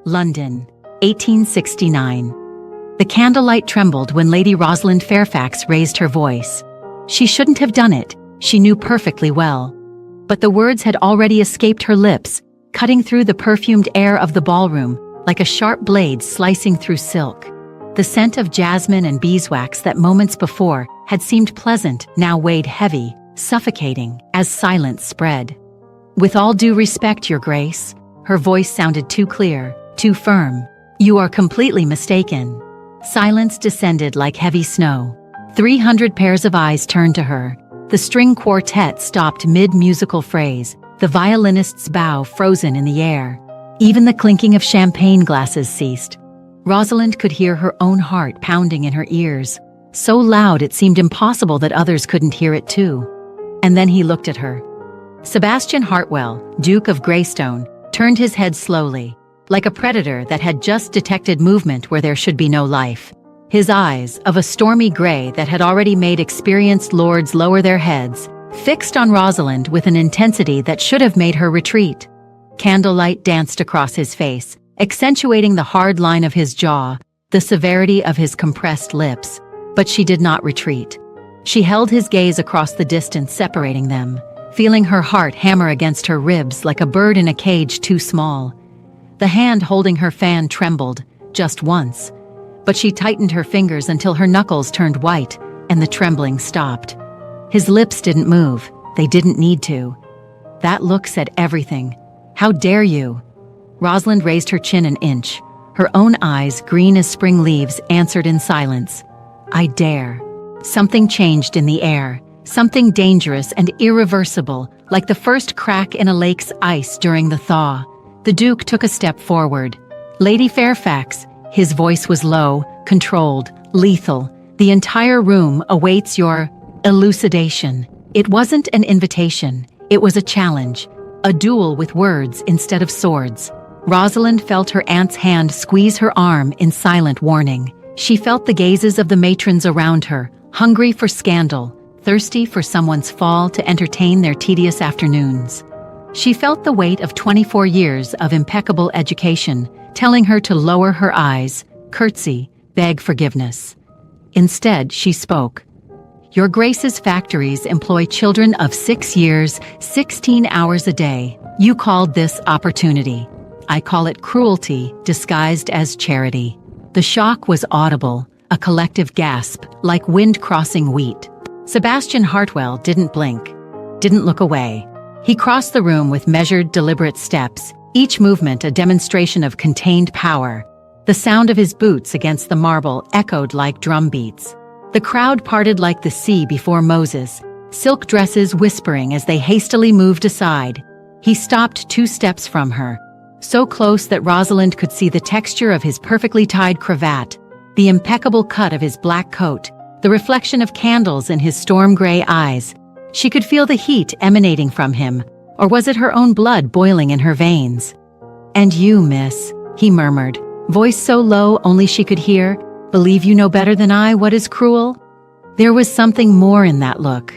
London, 1869. The candlelight trembled when Lady Rosalind Fairfax raised her voice. She shouldn't have done it, she knew perfectly well. But the words had already escaped her lips, cutting through the perfumed air of the ballroom like a sharp blade slicing through silk. The scent of jasmine and beeswax that moments before had seemed pleasant now weighed heavy, suffocating, as silence spread. "With all due respect, Your Grace," her voice sounded too clear, too firm. "You are completely mistaken." Silence descended like heavy snow. 300 pairs of eyes turned to her. The string quartet stopped mid-musical phrase, the violinist's bow frozen in the air. Even the clinking of champagne glasses ceased. Rosalind could hear her own heart pounding in her ears, so loud it seemed impossible that others couldn't hear it too. And then he looked at her. Sebastian Hartwell, Duke of Greystone, turned his head slowly, like a predator that had just detected movement where there should be no life. His eyes, of a stormy gray that had already made experienced lords lower their heads, fixed on Rosalind with an intensity that should have made her retreat. Candlelight danced across his face, accentuating the hard line of his jaw, the severity of his compressed lips. But she did not retreat. She held his gaze across the distance separating them, feeling her heart hammer against her ribs like a bird in a cage too small. The hand holding her fan trembled, just once, but she tightened her fingers until her knuckles turned white and the trembling stopped. His lips didn't move, they didn't need to. That look said everything. "How dare you?" Rosalind raised her chin an inch. Her own eyes, green as spring leaves, answered in silence. "I dare." Something changed in the air, something dangerous and irreversible, like the first crack in a lake's ice during the thaw. The Duke took a step forward. "Lady Fairfax," his voice was low, controlled, lethal. "The entire room awaits your elucidation." It wasn't an invitation, it was a challenge. A duel with words instead of swords. Rosalind felt her aunt's hand squeeze her arm in silent warning. She felt the gazes of the matrons around her, hungry for scandal, thirsty for someone's fall to entertain their tedious afternoons. She felt the weight of 24 years of impeccable education, telling her to lower her eyes, curtsy, beg forgiveness. Instead, she spoke. "Your Grace's factories employ children of 6 years, 16 hours a day. You called this opportunity. I call it cruelty disguised as charity." The shock was audible, a collective gasp, like wind crossing wheat. Sebastian Hartwell didn't blink, didn't look away. He crossed the room with measured, deliberate steps, each movement a demonstration of contained power. The sound of his boots against the marble echoed like drum beats. The crowd parted like the sea before Moses, silk dresses whispering as they hastily moved aside. He stopped 2 steps from her, so close that Rosalind could see the texture of his perfectly tied cravat, the impeccable cut of his black coat, the reflection of candles in his storm-gray eyes. She could feel the heat emanating from him, or was it her own blood boiling in her veins? "And you, miss," he murmured, voice so low only she could hear, "believe you know better than I what is cruel?" There was something more in that look,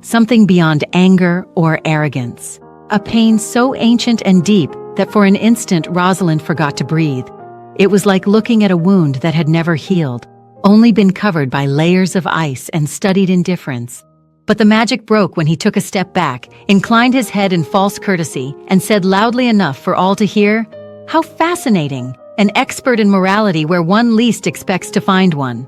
something beyond anger or arrogance, a pain so ancient and deep that for an instant Rosalind forgot to breathe. It was like looking at a wound that had never healed, only been covered by layers of ice and studied indifference. But the magic broke when he took a step back, inclined his head in false courtesy, and said loudly enough for all to hear, "How fascinating! An expert in morality where one least expects to find one."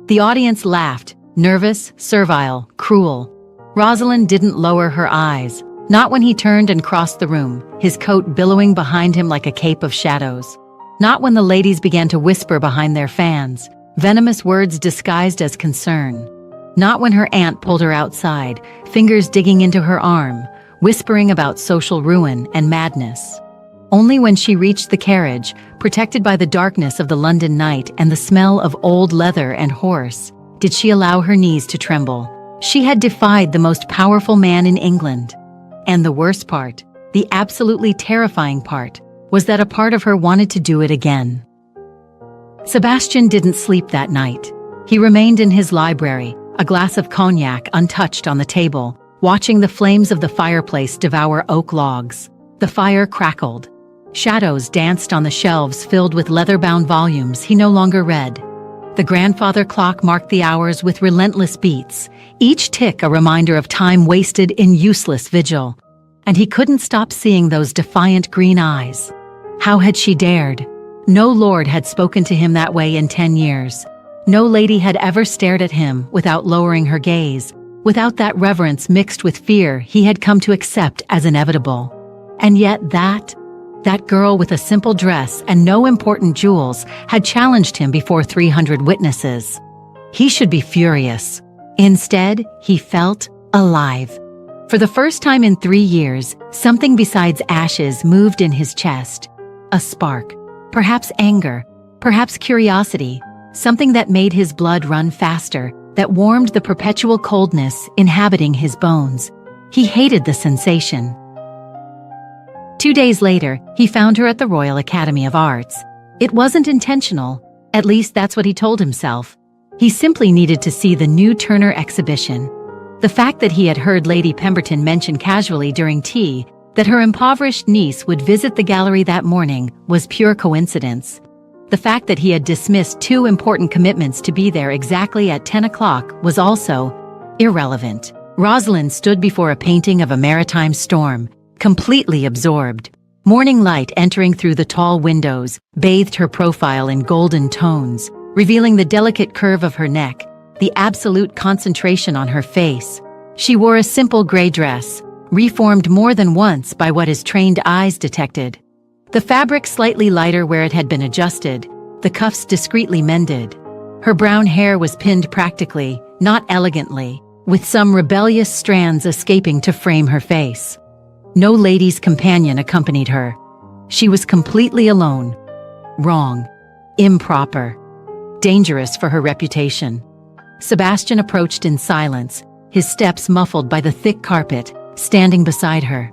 The audience laughed, nervous, servile, cruel. Rosalind didn't lower her eyes, not when he turned and crossed the room, his coat billowing behind him like a cape of shadows. Not when the ladies began to whisper behind their fans, venomous words disguised as concern. Not when her aunt pulled her outside, fingers digging into her arm, whispering about social ruin and madness. Only when she reached the carriage, protected by the darkness of the London night and the smell of old leather and horse, did she allow her knees to tremble. She had defied the most powerful man in England. And the worst part, the absolutely terrifying part, was that a part of her wanted to do it again. Sebastian didn't sleep that night. He remained in his library, a glass of cognac untouched on the table, watching the flames of the fireplace devour oak logs. The fire crackled. Shadows danced on the shelves filled with leather-bound volumes he no longer read. The grandfather clock marked the hours with relentless beats, each tick a reminder of time wasted in useless vigil. And he couldn't stop seeing those defiant green eyes. How had she dared? No lord had spoken to him that way in 10 years. No lady had ever stared at him without lowering her gaze, without that reverence mixed with fear he had come to accept as inevitable. And yet that girl with a simple dress and no important jewels had challenged him before 300 witnesses. He should be furious. Instead, he felt alive. For the first time in 3 years, something besides ashes moved in his chest. A spark. Perhaps anger. Perhaps curiosity. Something that made his blood run faster, that warmed the perpetual coldness inhabiting his bones. He hated the sensation. 2 days later, he found her at the Royal Academy of Arts. It wasn't intentional. At least that's what he told himself. He simply needed to see the new Turner exhibition. The fact that he had heard Lady Pemberton mention casually during tea that her impoverished niece would visit the gallery that morning was pure coincidence. The fact that he had dismissed 2 important commitments to be there exactly at 10 o'clock was also irrelevant. Rosalind stood before a painting of a maritime storm, completely absorbed. Morning light entering through the tall windows bathed her profile in golden tones, revealing the delicate curve of her neck, the absolute concentration on her face. She wore a simple gray dress, reformed more than once by what his trained eyes detected. The fabric slightly lighter where it had been adjusted, the cuffs discreetly mended. Her brown hair was pinned practically, not elegantly, with some rebellious strands escaping to frame her face. No lady's companion accompanied her. She was completely alone. Wrong. Improper. Dangerous for her reputation. Sebastian approached in silence, his steps muffled by the thick carpet, standing beside her.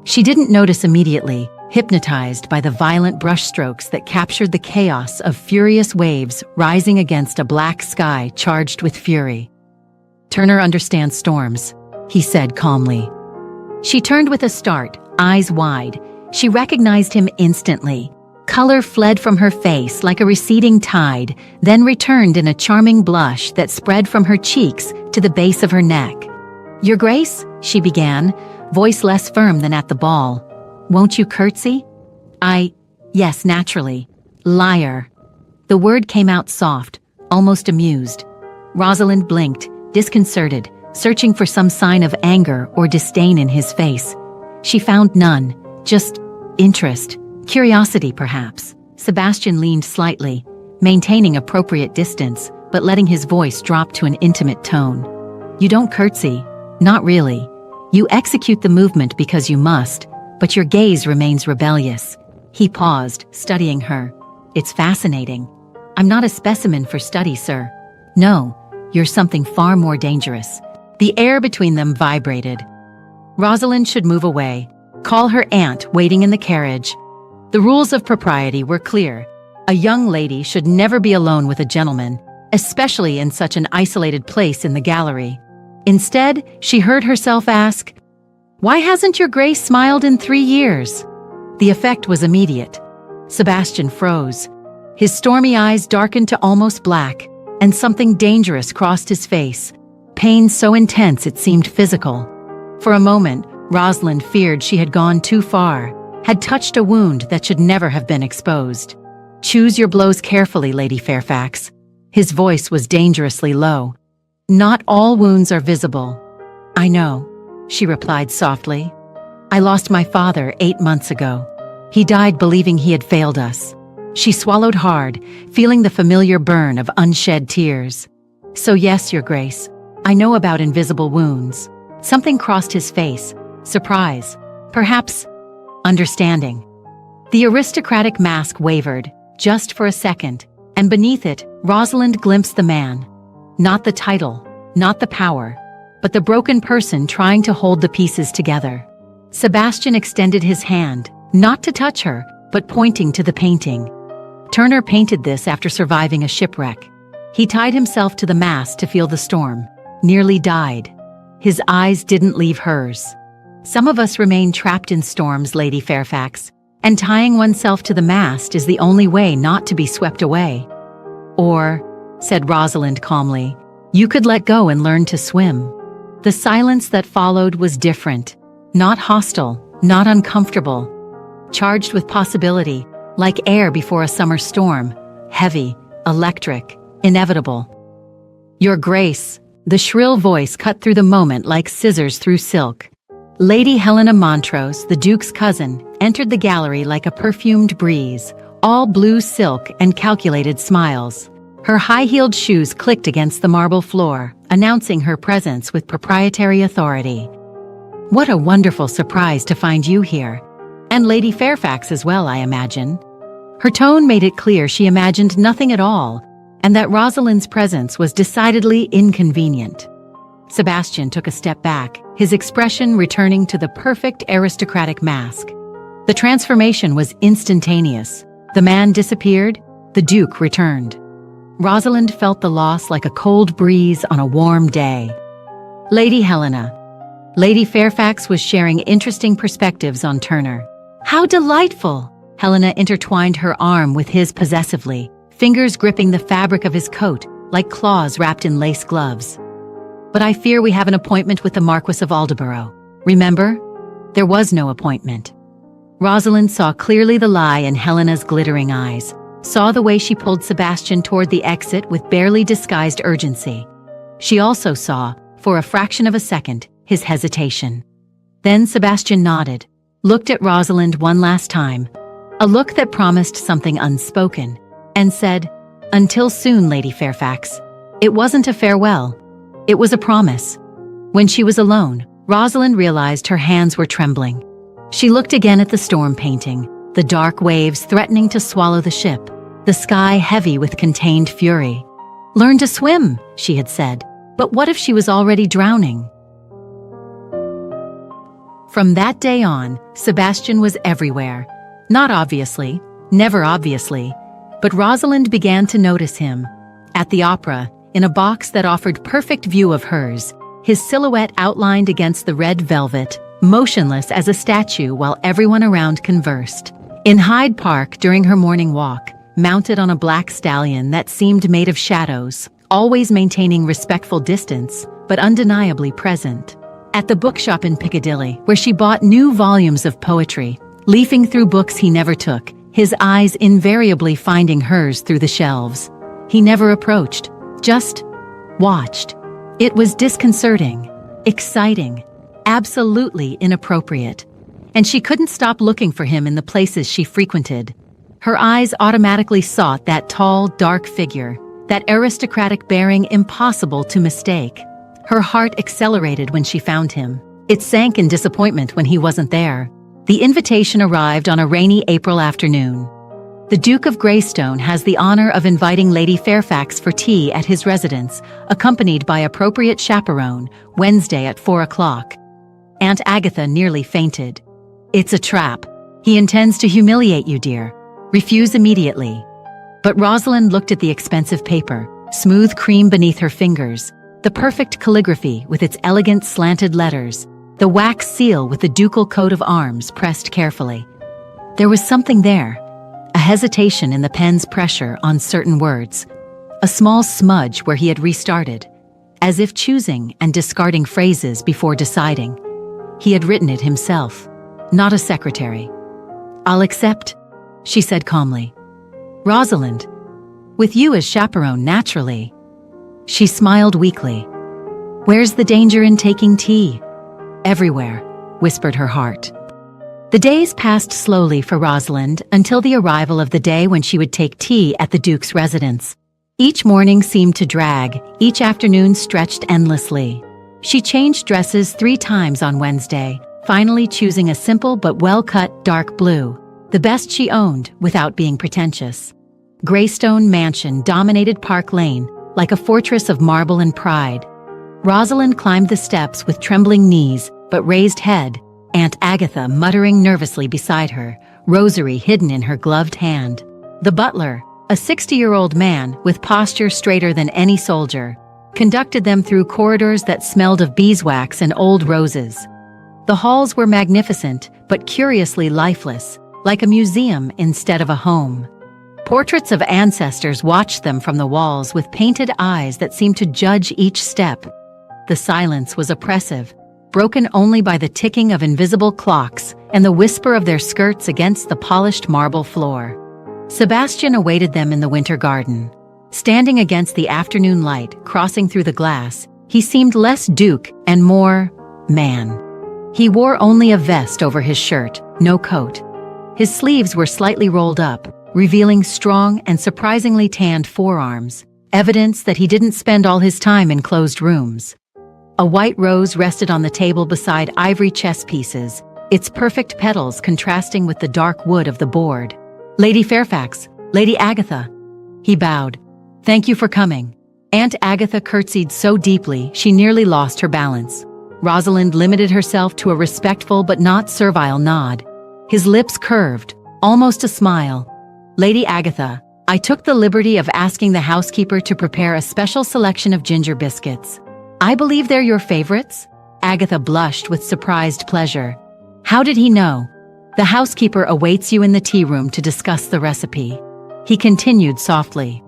She didn't notice immediately, hypnotized by the violent brushstrokes that captured the chaos of furious waves rising against a black sky charged with fury. "Turner understands storms," he said calmly. She turned with a start, eyes wide. She recognized him instantly. Color fled from her face like a receding tide, then returned in a charming blush that spread from her cheeks to the base of her neck. "Your Grace," she began, voice less firm than at the ball. "Won't you curtsy?" Yes, naturally. Liar." The word came out soft, almost amused. Rosalind blinked, disconcerted, searching for some sign of anger or disdain in his face. She found none, just interest, curiosity perhaps. Sebastian leaned slightly, maintaining appropriate distance, but letting his voice drop to an intimate tone. "You don't curtsy. Not really. You execute the movement because you must, but your gaze remains rebellious." He paused, studying her. "It's fascinating. I'm not a specimen for study, sir. No, you're something far more dangerous." The air between them vibrated. Rosalind should move away, call her aunt waiting in the carriage. The rules of propriety were clear. A young lady should never be alone with a gentleman, especially in such an isolated place in the gallery. Instead, she heard herself ask, "Why hasn't your Grace smiled in 3 years?" The effect was immediate. Sebastian froze. His stormy eyes darkened to almost black, and something dangerous crossed his face. Pain so intense it seemed physical. For a moment, Rosalind feared she had gone too far, had touched a wound that should never have been exposed. "Choose your blows carefully, Lady Fairfax." His voice was dangerously low. "Not all wounds are visible." "I know," she replied softly. "I lost my father 8 months ago. He died believing he had failed us." She swallowed hard, feeling the familiar burn of unshed tears. "So yes, Your Grace, I know about invisible wounds." Something crossed his face. Surprise. Perhaps understanding. The aristocratic mask wavered, just for a second, and beneath it, Rosalind glimpsed the man. Not the title, not the power, but the broken person trying to hold the pieces together. Sebastian extended his hand, not to touch her, but pointing to the painting. Turner painted this after surviving a shipwreck. He tied himself to the mast to feel the storm, nearly died. His eyes didn't leave hers. "Some of us remain trapped in storms, Lady Fairfax. and tying oneself to the mast is the only way not to be swept away. Or, said Rosalind calmly, you could let go and learn to swim. The silence that followed was different, not hostile, not uncomfortable, charged with possibility, like air before a summer storm, heavy, electric, inevitable. Your Grace, the shrill voice cut through the moment like scissors through silk. Lady Helena Montrose, the Duke's cousin, entered the gallery like a perfumed breeze, all blue silk and calculated smiles. Her high-heeled shoes clicked against the marble floor, announcing her presence with proprietary authority. What a wonderful surprise to find you here. And Lady Fairfax as well, I imagine. Her tone made it clear she imagined nothing at all, and that Rosalind's presence was decidedly inconvenient. Sebastian took a step back, his expression returning to the perfect aristocratic mask. The transformation was instantaneous. The man disappeared, the Duke returned. Rosalind felt the loss like a cold breeze on a warm day. Lady Helena. Lady Fairfax was sharing interesting perspectives on Turner. How delightful! Helena intertwined her arm with his possessively, fingers gripping the fabric of his coat like claws wrapped in lace gloves. But I fear we have an appointment with the Marquis of Aldeborough. Remember? There was no appointment. Rosalind saw clearly the lie in Helena's glittering eyes, saw the way she pulled Sebastian toward the exit with barely disguised urgency. She also saw, for a fraction of a second, his hesitation. Then Sebastian nodded, looked at Rosalind one last time, a look that promised something unspoken, and said, "Until soon, Lady Fairfax." It wasn't a farewell. It was a promise. When she was alone, Rosalind realized her hands were trembling. She looked again at the storm painting, the dark waves threatening to swallow the ship, the sky heavy with contained fury. Learn to swim, she had said, but what if she was already drowning? From that day on, Sebastian was everywhere. Not obviously, never obviously, but Rosalind began to notice him. At the opera, in a box that offered perfect view of hers, his silhouette outlined against the red velvet, motionless as a statue while everyone around conversed. In Hyde Park during her morning walk, mounted on a black stallion that seemed made of shadows, always maintaining respectful distance, but undeniably present. At the bookshop in Piccadilly, where she bought new volumes of poetry, leafing through books he never took, his eyes invariably finding hers through the shelves. He never approached, just watched. It was disconcerting, exciting, absolutely inappropriate. And she couldn't stop looking for him in the places she frequented. Her eyes automatically sought that tall, dark figure, that aristocratic bearing impossible to mistake. Her heart accelerated when she found him. It sank in disappointment when he wasn't there. The invitation arrived on a rainy April afternoon. The Duke of Greystone has the honor of inviting Lady Fairfax for tea at his residence, accompanied by appropriate chaperone, Wednesday at 4 o'clock. Aunt Agatha nearly fainted. It's a trap. He intends to humiliate you, dear. Refuse immediately. But Rosalind looked at the expensive paper, smooth cream beneath her fingers, the perfect calligraphy with its elegant slanted letters, the wax seal with the ducal coat of arms pressed carefully. There was something there, a hesitation in the pen's pressure on certain words, a small smudge where he had restarted, as if choosing and discarding phrases before deciding. He had written it himself, not a secretary. "I'll accept," she said calmly. "Rosalind, with you as chaperone, naturally." She smiled weakly. "Where's the danger in taking tea?" "Everywhere," whispered her heart. The days passed slowly for Rosalind until the arrival of the day when she would take tea at the Duke's residence. Each morning seemed to drag, each afternoon stretched endlessly. She changed dresses 3 times on Wednesday, finally choosing a simple but well-cut dark blue, the best she owned without being pretentious. Greystone Mansion dominated Park Lane like a fortress of marble and pride. Rosalind climbed the steps with trembling knees but raised head, Aunt Agatha muttering nervously beside her, rosary hidden in her gloved hand. The butler, a 60-year-old man with posture straighter than any soldier, conducted them through corridors that smelled of beeswax and old roses. The halls were magnificent but curiously lifeless, like a museum instead of a home. Portraits of ancestors watched them from the walls with painted eyes that seemed to judge each step. The silence was oppressive, broken only by the ticking of invisible clocks and the whisper of their skirts against the polished marble floor. Sebastian awaited them in the winter garden. Standing against the afternoon light crossing through the glass, he seemed less duke and more man. He wore only a vest over his shirt, no coat. His sleeves were slightly rolled up, revealing strong and surprisingly tanned forearms, evidence that he didn't spend all his time in closed rooms. A white rose rested on the table beside ivory chess pieces, its perfect petals contrasting with the dark wood of the board. "Lady Fairfax, Lady Agatha." He bowed. "Thank you for coming." Aunt Agatha curtsied so deeply she nearly lost her balance. Rosalind limited herself to a respectful but not servile nod. His lips curved, almost a smile. "Lady Agatha, I took the liberty of asking the housekeeper to prepare a special selection of ginger biscuits. I believe they're your favorites?" Agatha blushed with surprised pleasure. "How did he know?" "The housekeeper awaits you in the tea room to discuss the recipe." He continued softly.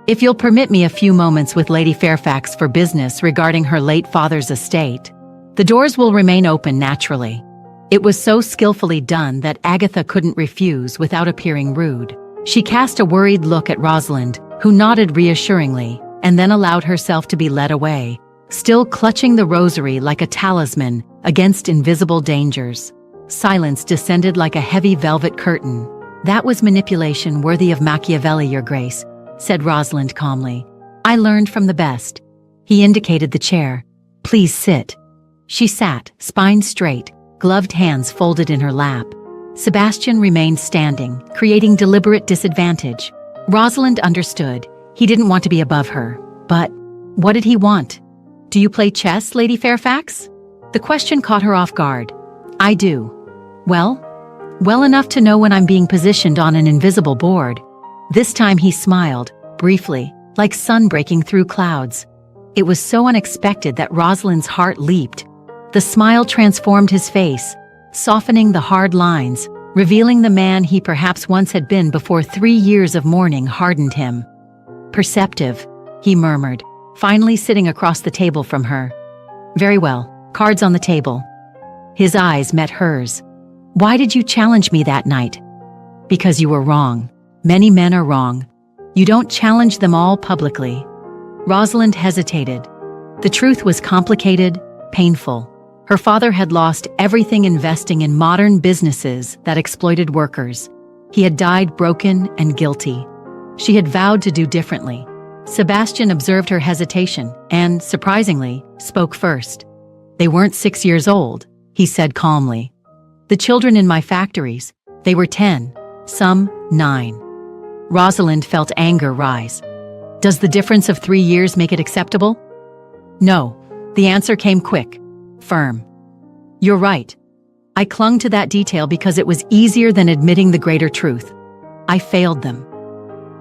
"If you'll permit me a few moments with Lady Fairfax for business regarding her late father's estate, the doors will remain open naturally." It was so skillfully done that Agatha couldn't refuse without appearing rude. She cast a worried look at Rosalind, who nodded reassuringly, and then allowed herself to be led away, still clutching the rosary like a talisman against invisible dangers. Silence descended like a heavy velvet curtain. "That was manipulation worthy of Machiavelli, Your Grace," said Rosalind calmly. "I learned from the best." He indicated the chair. "Please sit." She sat, spine straight, gloved hands folded in her lap. Sebastian remained standing, creating deliberate disadvantage. Rosalind understood. He didn't want to be above her. But what did he want? "Do you play chess, Lady Fairfax?" The question caught her off guard. "I do." Well enough to know when I'm being positioned on an invisible board." This time he smiled, briefly, like sun breaking through clouds. It was so unexpected that Rosalind's heart leaped. The smile transformed his face, softening the hard lines, revealing the man he perhaps once had been before 3 years of mourning hardened him. "Perceptive," he murmured, finally sitting across the table from her. "Very well, cards on the table." His eyes met hers. "Why did you challenge me that night?" "Because you were wrong. Many men are wrong. You don't challenge them all publicly." Rosalind hesitated. The truth was complicated, painful. Her father had lost everything investing in modern businesses that exploited workers. He had died broken and guilty. She had vowed to do differently. Sebastian observed her hesitation and, surprisingly, spoke first. "They weren't 6 years old," he said calmly. "The children in my factories, they were 10, some 9. Rosalind felt anger rise. "Does the difference of 3 years make it acceptable?" "No." The answer came quick, firm. "You're right. I clung to that detail because it was easier than admitting the greater truth. I failed them."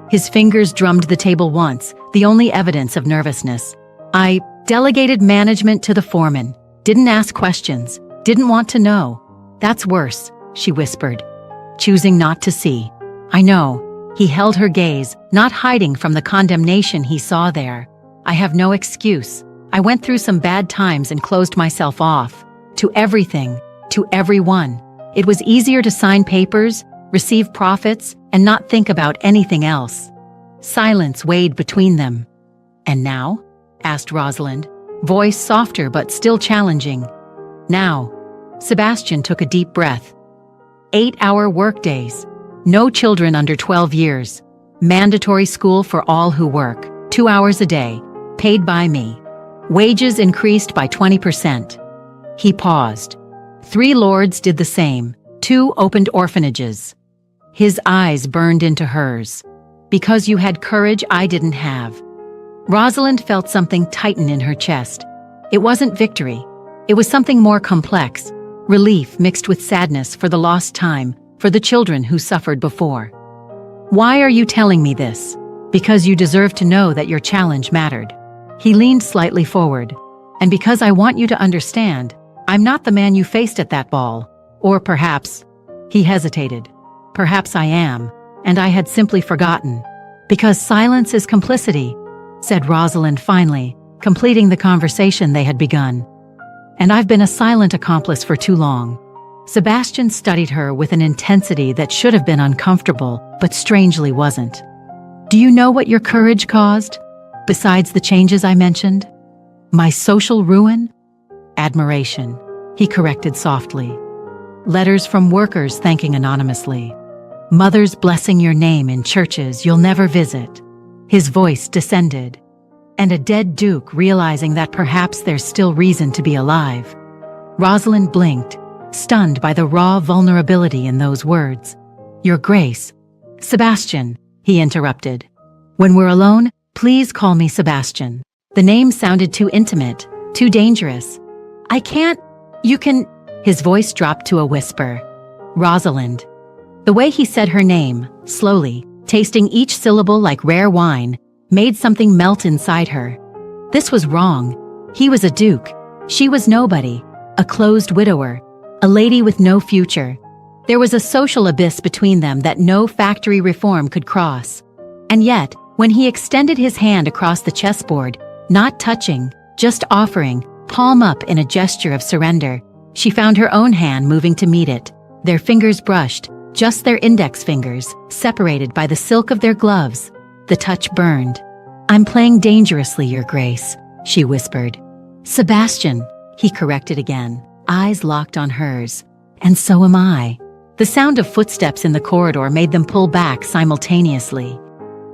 His fingers drummed the table once, the only evidence of nervousness. "I delegated management to the foreman, didn't ask questions, didn't want to know." "That's worse," she whispered, choosing not to see. "I know." He held her gaze, not hiding from the condemnation he saw there. "I have no excuse. I went through some bad times and closed myself off. To everything, to everyone. It was easier to sign papers, receive profits, and not think about anything else." Silence weighed between them. "And now?" asked Rosalind, voice softer but still challenging. "Now." Sebastian took a deep breath. 8-hour workdays. No children under 12 years. Mandatory school for all who work. 2 hours a day. Paid by me. Wages increased by 20%. He paused. 3 lords did the same. 2 opened orphanages. His eyes burned into hers. "Because you had courage I didn't have." Rosalind felt something tighten in her chest. It wasn't victory. It was something more complex. Relief mixed with sadness for the lost time, for the children who suffered before. "Why are you telling me this?" "Because you deserve to know that your challenge mattered." He leaned slightly forward. "And because I want you to understand, I'm not the man you faced at that ball. Or perhaps..." He hesitated. Perhaps I am, and I had simply forgotten. Because silence is complicity, said Rosalind finally, completing the conversation they had begun. And I've been a silent accomplice for too long. Sebastian studied her with an intensity that should have been uncomfortable, but strangely wasn't. Do you know what your courage caused? Besides the changes I mentioned? My social ruin? Admiration, he corrected softly. Letters from workers thanking anonymously. Mothers blessing your name in churches you'll never visit. His voice descended. And a dead duke realizing that perhaps there's still reason to be alive. Rosalind blinked, stunned by the raw vulnerability in those words. Your Grace. Sebastian, he interrupted. When we're alone, please call me Sebastian. The name sounded too intimate, too dangerous. I can't. You can. His voice dropped to a whisper. Rosalind. The way he said her name, slowly, tasting each syllable like rare wine, made something melt inside her. This was wrong. He was a duke. She was nobody. A closed widower. A lady with no future. There was a social abyss between them that no factory reform could cross. And yet, when he extended his hand across the chessboard, not touching, just offering, palm up in a gesture of surrender, she found her own hand moving to meet it. Their fingers brushed, just their index fingers, separated by the silk of their gloves. The touch burned. I'm playing dangerously, Your Grace, she whispered. Sebastian, he corrected again, eyes locked on hers. And so am I. The sound of footsteps in the corridor made them pull back simultaneously.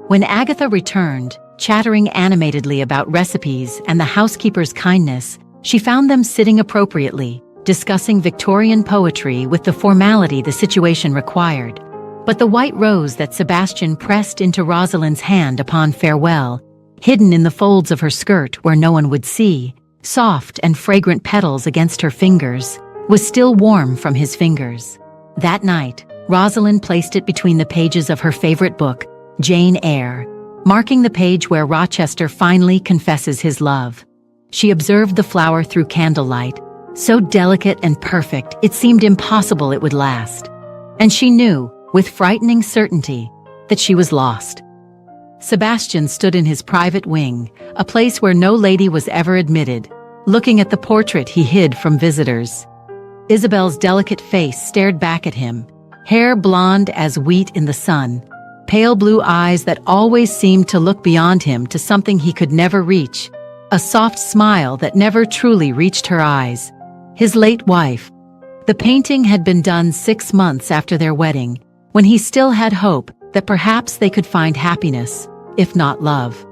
When Agatha returned, chattering animatedly about recipes and the housekeeper's kindness, she found them sitting appropriately, discussing Victorian poetry with the formality the situation required. But the white rose that Sebastian pressed into Rosalind's hand upon farewell, hidden in the folds of her skirt where no one would see, soft and fragrant petals against her fingers, was still warm from his fingers. That night, Rosalind placed it between the pages of her favorite book, Jane Eyre, marking the page where Rochester finally confesses his love. She observed the flower through candlelight, so delicate and perfect it seemed impossible it would last. And she knew, with frightening certainty, that she was lost. Sebastian stood in his private wing, a place where no lady was ever admitted, looking at the portrait he hid from visitors. Isabel's delicate face stared back at him, hair blonde as wheat in the sun, pale blue eyes that always seemed to look beyond him to something he could never reach, a soft smile that never truly reached her eyes. His late wife. The painting had been done 6 months after their wedding, when he still had hope that perhaps they could find happiness, if not love.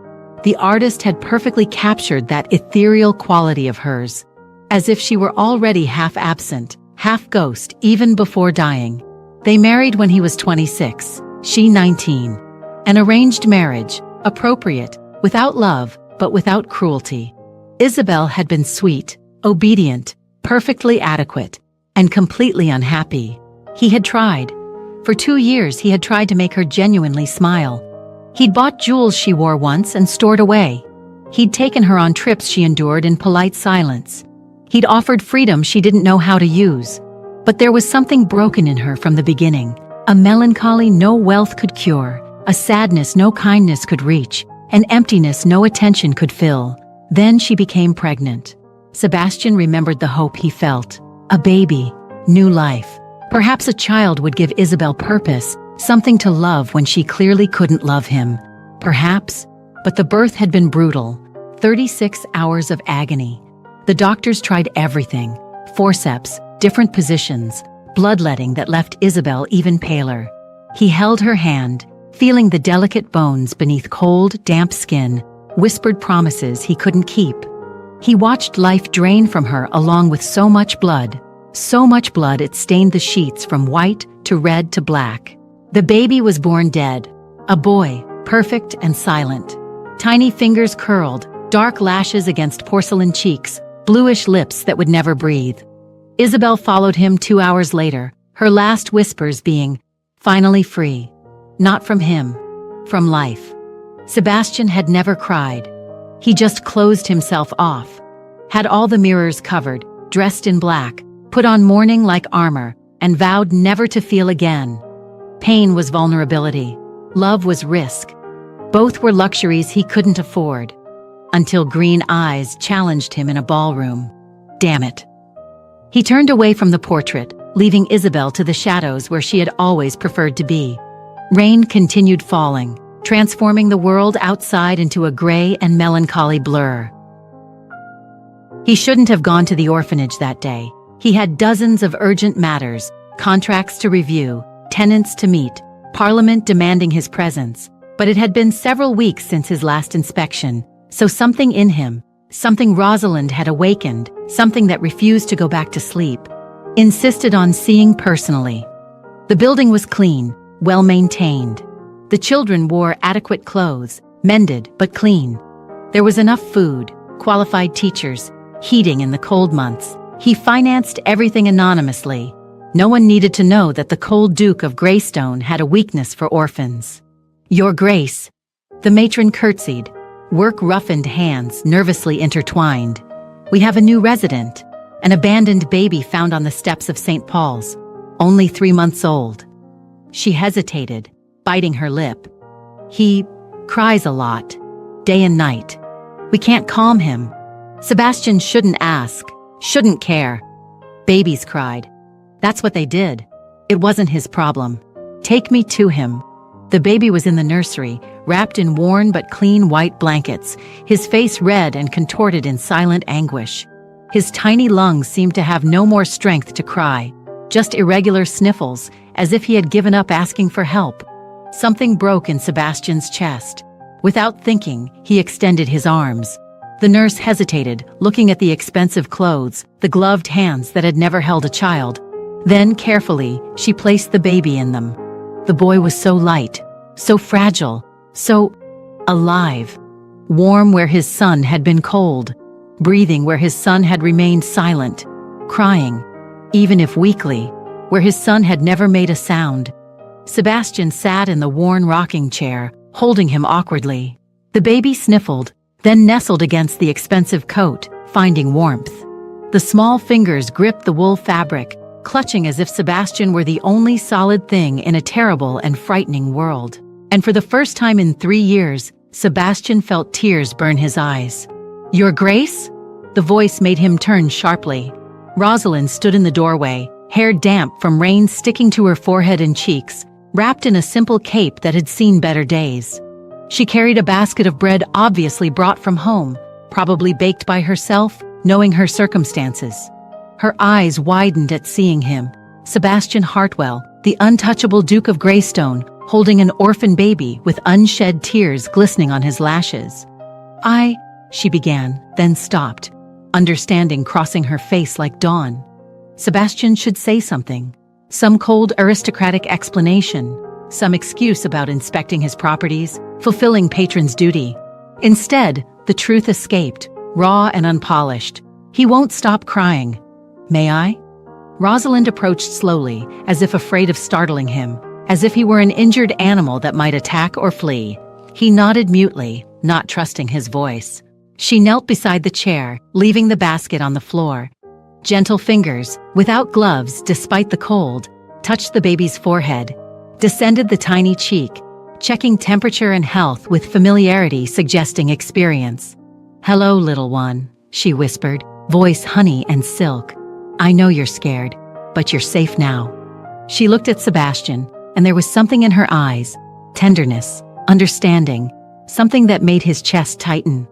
The artist had perfectly captured that ethereal quality of hers, as if she were already half absent, half ghost even before dying. They married when he was 26, she 19. An arranged marriage, appropriate, without love, but without cruelty. Isabel had been sweet, obedient, perfectly adequate, and completely unhappy. He had tried. For 2 years he had tried to make her genuinely smile. He'd bought jewels she wore once and stored away. He'd taken her on trips she endured in polite silence. He'd offered freedom she didn't know how to use. But there was something broken in her from the beginning, a melancholy no wealth could cure, a sadness no kindness could reach, an emptiness no attention could fill. Then she became pregnant. Sebastian remembered the hope he felt. A baby, new life. Perhaps a child would give Isabel purpose, something to love when she clearly couldn't love him. Perhaps, but the birth had been brutal. 36 hours of agony. The doctors tried everything. Forceps, different positions, bloodletting that left Isabel even paler. He held her hand, feeling the delicate bones beneath cold, damp skin, whispered promises he couldn't keep. He watched life drain from her along with so much blood it stained the sheets from white to red to black. The baby was born dead. A boy, perfect and silent. Tiny fingers curled, dark lashes against porcelain cheeks, bluish lips that would never breathe. Isabel followed him 2 hours later, her last whispers being, finally free. Not from him, from life. Sebastian had never cried. He just closed himself off, had all the mirrors covered, dressed in black, put on mourning like armor, and vowed never to feel again. Pain was vulnerability. Love was risk. Both were luxuries he couldn't afford. Until green eyes challenged him in a ballroom. Damn it. He turned away from the portrait, leaving Isabel to the shadows where she had always preferred to be. Rain continued falling, transforming the world outside into a gray and melancholy blur. He shouldn't have gone to the orphanage that day. He had dozens of urgent matters, contracts to review, tenants to meet, Parliament demanding his presence. But it had been several weeks since his last inspection, so something in him, something Rosalind had awakened, something that refused to go back to sleep, insisted on seeing personally. The building was clean, well-maintained. The children wore adequate clothes, mended but clean. There was enough food, qualified teachers, heating in the cold months. He financed everything anonymously. No one needed to know that the cold Duke of Greystone had a weakness for orphans. "Your Grace," the matron curtsied, work-roughened hands nervously intertwined. "We have a new resident, an abandoned baby found on the steps of St. Paul's, only 3 months old." She hesitated, biting her lip. "He cries a lot, day and night. We can't calm him." Sebastian shouldn't ask, shouldn't care. Babies cried. That's what they did. It wasn't his problem. "Take me to him." The baby was in the nursery, wrapped in worn but clean white blankets, his face red and contorted in silent anguish. His tiny lungs seemed to have no more strength to cry, just irregular sniffles, as if he had given up asking for help. Something broke in Sebastian's chest. Without thinking, he extended his arms. The nurse hesitated, looking at the expensive clothes, the gloved hands that had never held a child. Then, carefully, she placed the baby in them. The boy was so light, so fragile, so alive. Warm where his son had been cold, breathing where his son had remained silent, crying, even if weakly, where his son had never made a sound. Sebastian sat in the worn rocking chair, holding him awkwardly. The baby sniffled, then nestled against the expensive coat, finding warmth. The small fingers gripped the wool fabric, clutching as if Sebastian were the only solid thing in a terrible and frightening world. And for the first time in 3 years, Sebastian felt tears burn his eyes. "Your Grace?" The voice made him turn sharply. Rosalind stood in the doorway, hair damp from rain sticking to her forehead and cheeks, wrapped in a simple cape that had seen better days. She carried a basket of bread obviously brought from home, probably baked by herself, knowing her circumstances. Her eyes widened at seeing him, Sebastian Hartwell, the untouchable Duke of Greystone, holding an orphan baby with unshed tears glistening on his lashes. She began, then stopped, understanding crossing her face like dawn. Sebastian should say something. Some cold aristocratic explanation, some excuse about inspecting his properties, fulfilling patron's duty. Instead, the truth escaped, raw and unpolished. "He won't stop crying. May I?" Rosalind approached slowly, as if afraid of startling him, as if he were an injured animal that might attack or flee. He nodded mutely, not trusting his voice. She knelt beside the chair, leaving the basket on the floor. Gentle fingers, without gloves despite the cold, touched the baby's forehead, descended the tiny cheek, checking temperature and health with familiarity suggesting experience. "Hello, little one," she whispered, voice honey and silk. "I know you're scared, but you're safe now." She looked at Sebastian, and there was something in her eyes, tenderness, understanding, something that made his chest tighten.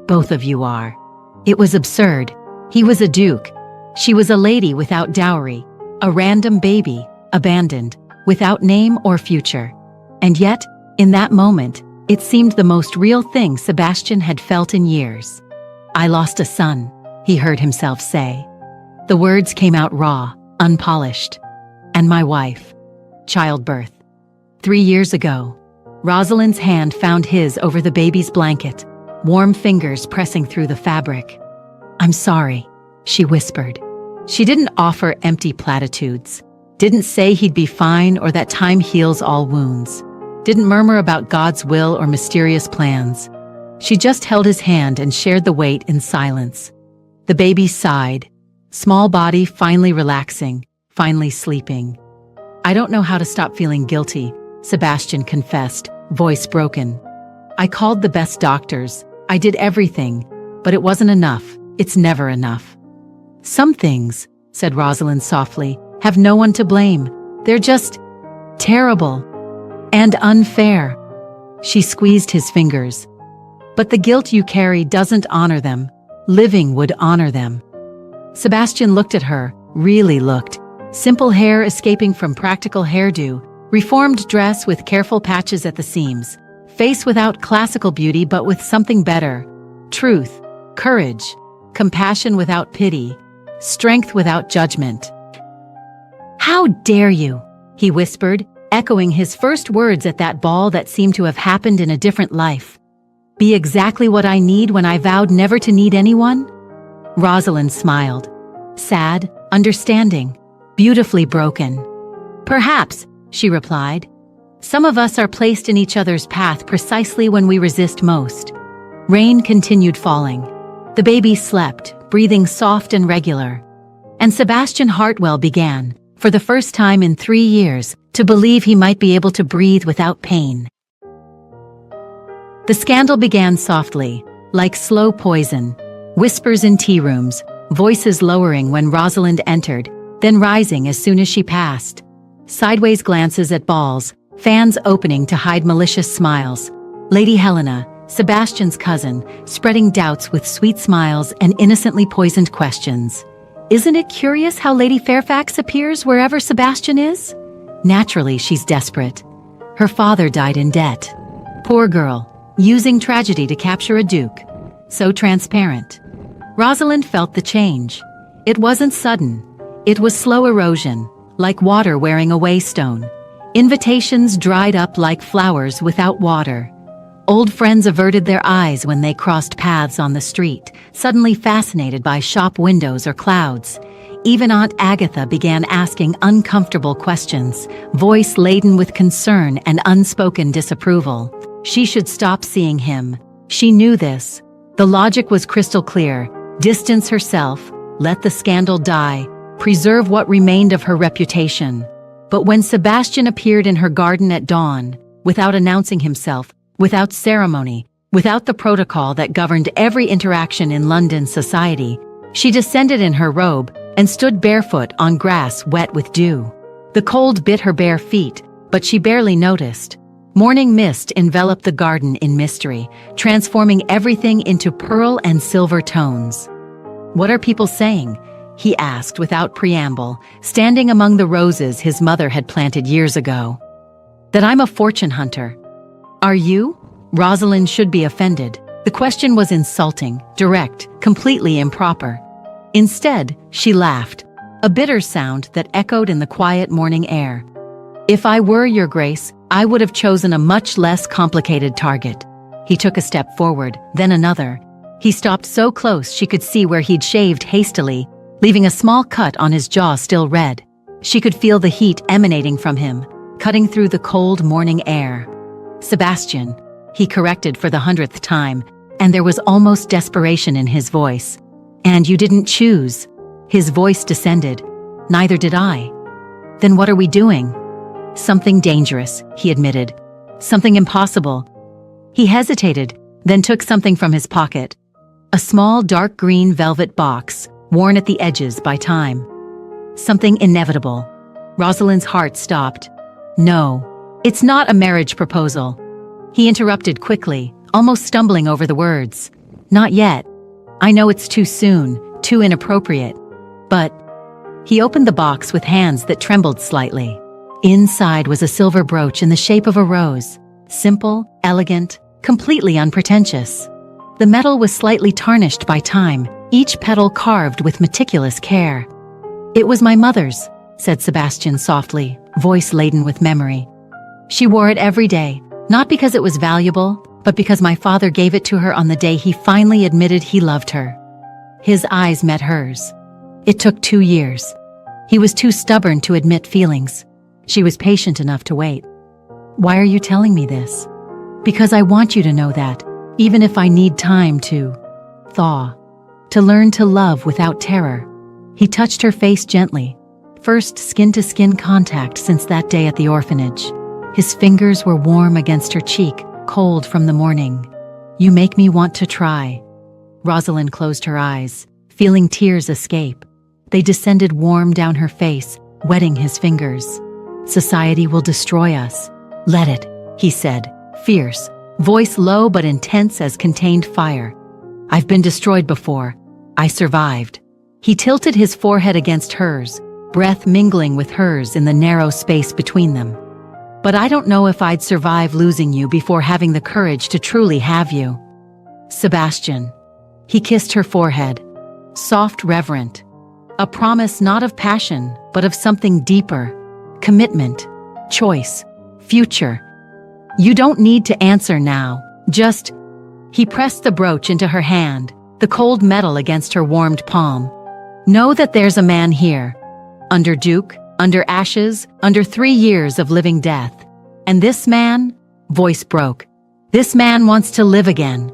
"Both of you are." It was absurd. He was a duke. She was a lady without dowry, a random baby, abandoned, without name or future. And yet, in that moment, it seemed the most real thing Sebastian had felt in years. "I lost a son," he heard himself say. The words came out raw, unpolished. "And my wife. Childbirth. 3 years ago." Rosalind's hand found his over the baby's blanket, warm fingers pressing through the fabric. "I'm sorry," she whispered. She didn't offer empty platitudes, didn't say he'd be fine or that time heals all wounds, didn't murmur about God's will or mysterious plans. She just held his hand and shared the weight in silence. The baby sighed, small body finally relaxing, finally sleeping. I don't know how to stop feeling guilty, Sebastian confessed, voice broken. I called the best doctors. I did everything, but it wasn't enough. It's never enough. Some things, said Rosalind softly, have no one to blame. They're just terrible and unfair. She squeezed his fingers. But the guilt you carry doesn't honor them. Living would honor them. Sebastian looked at her, really looked. Simple hair escaping from practical hairdo, reformed dress with careful patches at the seams, face without classical beauty but with something better. Truth, courage, compassion without pity, strength without judgment. How dare you? He whispered, echoing his first words at that ball that seemed to have happened in a different life. Be exactly what I need when I vowed never to need anyone? Rosalind smiled. Sad, understanding, beautifully broken. Perhaps, she replied. Some of us are placed in each other's path precisely when we resist most. Rain continued falling. The baby slept, breathing soft and regular. And Sebastian Hartwell began, for the first time in 3 years, to believe he might be able to breathe without pain. The scandal began softly, like slow poison. Whispers in tea rooms, voices lowering when Rosalind entered, then rising as soon as she passed. Sideways glances at balls, fans opening to hide malicious smiles. Lady Helena, Sebastian's cousin, spreading doubts with sweet smiles and innocently poisoned questions. Isn't it curious how Lady Fairfax appears wherever Sebastian is? Naturally, she's desperate. Her father died in debt. Poor girl, using tragedy to capture a duke. So transparent. Rosalind felt the change. It wasn't sudden. It was slow erosion, like water wearing away stone. Invitations dried up like flowers without water. Old friends averted their eyes when they crossed paths on the street, suddenly fascinated by shop windows or clouds. Even Aunt Agatha began asking uncomfortable questions, voice laden with concern and unspoken disapproval. She should stop seeing him. She knew this. The logic was crystal clear. Distance herself, let the scandal die, preserve what remained of her reputation. But when Sebastian appeared in her garden at dawn, without announcing himself, without ceremony, without the protocol that governed every interaction in London society, she descended in her robe and stood barefoot on grass wet with dew. The cold bit her bare feet, but she barely noticed. Morning mist enveloped the garden in mystery, transforming everything into pearl and silver tones. What are people saying? He asked without preamble, standing among the roses his mother had planted years ago. That I'm a fortune hunter. Are you? Rosalind should be offended. The question was insulting, direct, completely improper. Instead, she laughed, a bitter sound that echoed in the quiet morning air. If I were your grace, I would have chosen a much less complicated target. He took a step forward, then another. He stopped so close she could see where he'd shaved hastily, leaving a small cut on his jaw still red. She could feel the heat emanating from him, cutting through the cold morning air. Sebastian, he corrected for the 100th time, and there was almost desperation in his voice. And you didn't choose. His voice descended. Neither did I. Then what are we doing? Something dangerous, he admitted. Something impossible. He hesitated, then took something from his pocket. A small dark green velvet box, worn at the edges by time. Something inevitable. Rosalind's heart stopped. No, it's not a marriage proposal. He interrupted quickly, almost stumbling over the words. Not yet. I know it's too soon, too inappropriate. But he opened the box with hands that trembled slightly. Inside was a silver brooch in the shape of a rose. Simple, elegant, completely unpretentious. The metal was slightly tarnished by time, each petal carved with meticulous care. It was my mother's, said Sebastian softly, voice laden with memory. She wore it every day, not because it was valuable, but because my father gave it to her on the day he finally admitted he loved her. His eyes met hers. It took 2 years. He was too stubborn to admit feelings. She was patient enough to wait. Why are you telling me this? Because I want you to know that, even if I need time to thaw, to learn to love without terror. He touched her face gently. first skin-to-skin contact since that day at the orphanage. His fingers were warm against her cheek, cold from the morning. "You make me want to try." Rosalind closed her eyes, feeling tears escape. They descended warm down her face, wetting his fingers. "Society will destroy us. Let it," he said, fierce, voice low but intense as contained fire. "I've been destroyed before. I survived." He tilted his forehead against hers, breath mingling with hers in the narrow space between them. "But I don't know if I'd survive losing you before having the courage to truly have you." "Sebastian." He kissed her forehead, soft, reverent. A promise not of passion, but of something deeper. Commitment, choice, future. "You don't need to answer now, just—" He pressed the brooch into her hand, the cold metal against her warmed palm. "Know that there's a man here. Under Duke, under ashes, under 3 years of living death. And this man," voice broke, "this man wants to live again."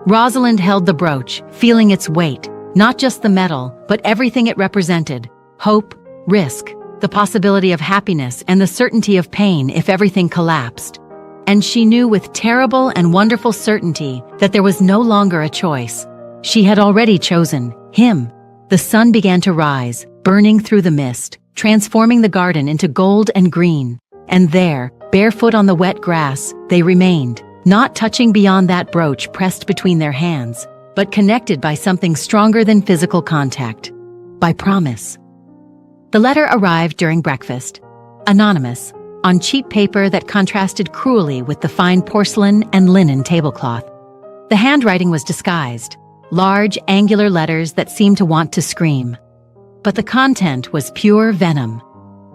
Rosalind held the brooch, feeling its weight, not just the metal, but everything it represented. Hope, risk, the possibility of happiness and the certainty of pain if everything collapsed. And she knew with terrible and wonderful certainty that there was no longer a choice. She had already chosen him. The sun began to rise, burning through the mist, transforming the garden into gold and green. And there, barefoot on the wet grass, they remained, not touching beyond that brooch pressed between their hands, but connected by something stronger than physical contact. By promise. The letter arrived during breakfast. Anonymous, on cheap paper that contrasted cruelly with the fine porcelain and linen tablecloth. The handwriting was disguised, large, angular letters that seemed to want to scream. But the content was pure venom.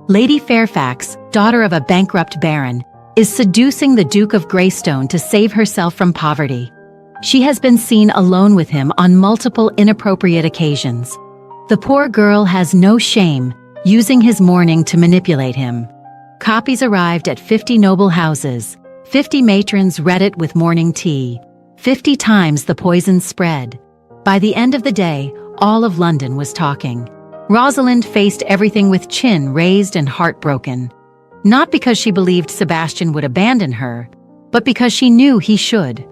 Lady Fairfax, daughter of a bankrupt baron, is seducing the Duke of Greystone to save herself from poverty. She has been seen alone with him on multiple inappropriate occasions. The poor girl has no shame, using his mourning to manipulate him. Copies arrived at 50 noble houses. 50 matrons read it with morning tea. 50 times the poison spread. By the end of the day, all of London was talking. Rosalind faced everything with chin raised and heartbroken. Not because she believed Sebastian would abandon her, but because she knew he should.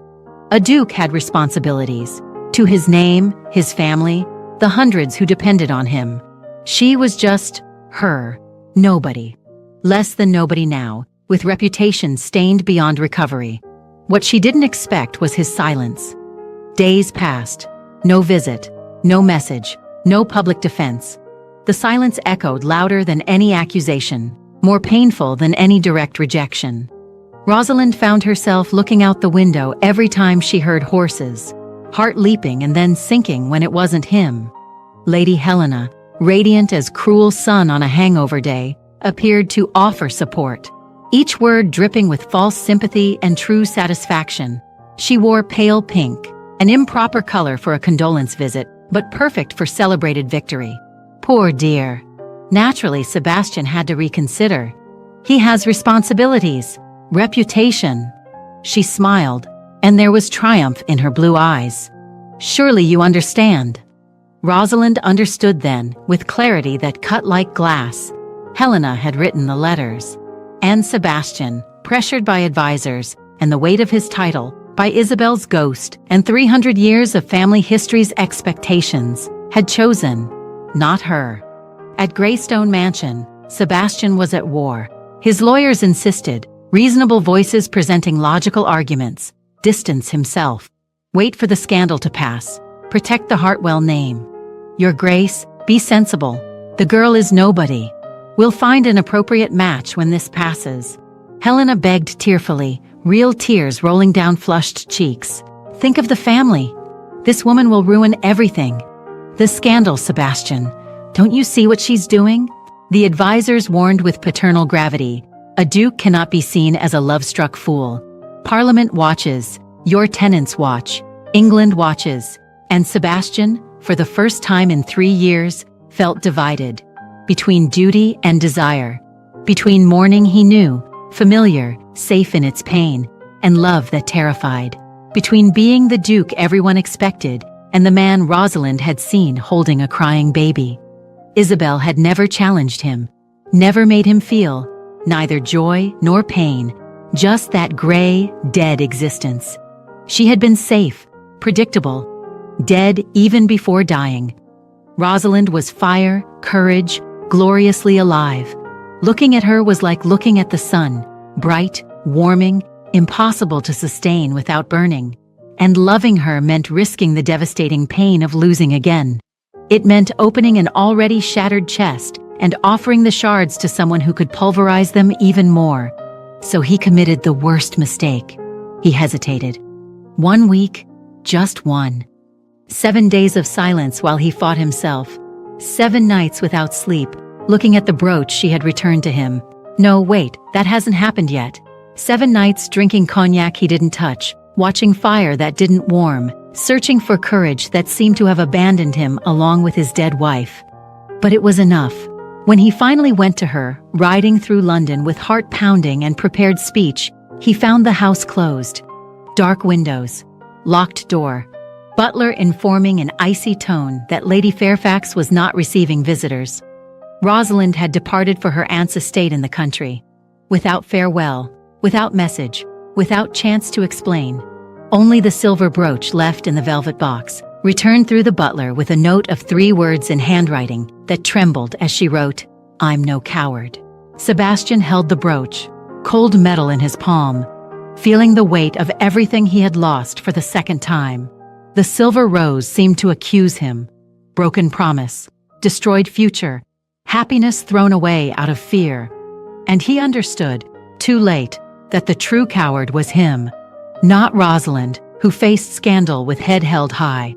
A duke had responsibilities. To his name, his family, the hundreds who depended on him. She was just her. Nobody. Less than nobody now, with reputation stained beyond recovery. What she didn't expect was his silence. Days passed. No visit, no message, no public defense. The silence echoed louder than any accusation, more painful than any direct rejection. Rosalind found herself looking out the window every time she heard horses, heart leaping and then sinking when it wasn't him. Lady Helena, radiant as cruel sun on a hangover day, appeared to offer support, each word dripping with false sympathy and true satisfaction. She wore pale pink, an improper color for a condolence visit, but perfect for celebrated victory. Poor dear. Naturally, Sebastian had to reconsider. He has responsibilities, reputation. She smiled, and there was triumph in her blue eyes. Surely you understand. Rosalind understood then, with clarity that cut like glass. Helena had written the letters. And Sebastian, pressured by advisors, and the weight of his title, by Isabel's ghost, and 300 years of family history's expectations, had chosen not her. At Greystone Mansion, Sebastian was at war. His lawyers insisted, reasonable voices presenting logical arguments, distance himself. Wait for the scandal to pass. Protect the Hartwell name. Your Grace, be sensible. The girl is nobody. We'll find an appropriate match when this passes. Helena begged tearfully, real tears rolling down flushed cheeks. Think of the family. This woman will ruin everything. The scandal, Sebastian. Don't you see what she's doing? The advisors warned with paternal gravity. A duke cannot be seen as a love-struck fool. Parliament watches. Your tenants watch. England watches. And Sebastian, for the first time in 3 years, felt divided. Between duty and desire. Between mourning he knew, familiar, safe in its pain, and love that terrified. Between being the duke everyone expected, and the man Rosalind had seen holding a crying baby. Isabel had never challenged him, never made him feel neither joy nor pain, just that gray, dead existence. She had been safe, predictable, dead even before dying. Rosalind was fire, courage, gloriously alive. Looking at her was like looking at the sun, bright, warming, impossible to sustain without burning. And loving her meant risking the devastating pain of losing again. It meant opening an already shattered chest and offering the shards to someone who could pulverize them even more. So he committed the worst mistake. He hesitated. 1 week, just one. 7 days of silence while he fought himself. 7 nights without sleep, looking at the brooch she had returned to him. No, wait, that hasn't happened yet. 7 nights drinking cognac he didn't touch, watching fire that didn't warm, searching for courage that seemed to have abandoned him along with his dead wife. But it was enough. When he finally went to her, riding through London with heart pounding and prepared speech, he found the house closed. Dark windows, locked door, butler informing in icy tone that Lady Fairfax was not receiving visitors. Rosalind had departed for her aunt's estate in the country. Without farewell, without message, without chance to explain. Only the silver brooch left in the velvet box, returned through the butler with a note of 3 words in handwriting that trembled as she wrote, "I'm no coward." Sebastian held the brooch, cold metal in his palm, feeling the weight of everything he had lost for the second time. The silver rose seemed to accuse him. Broken promise, destroyed future, happiness thrown away out of fear. And he understood, too late, that the true coward was him. Not Rosalind, who faced scandal with head held high.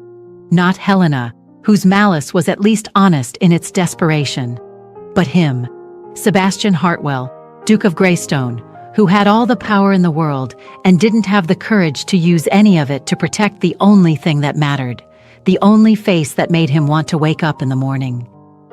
Not Helena, whose malice was at least honest in its desperation. But him, Sebastian Hartwell, Duke of Greystone, who had all the power in the world and didn't have the courage to use any of it to protect the only thing that mattered, the only face that made him want to wake up in the morning.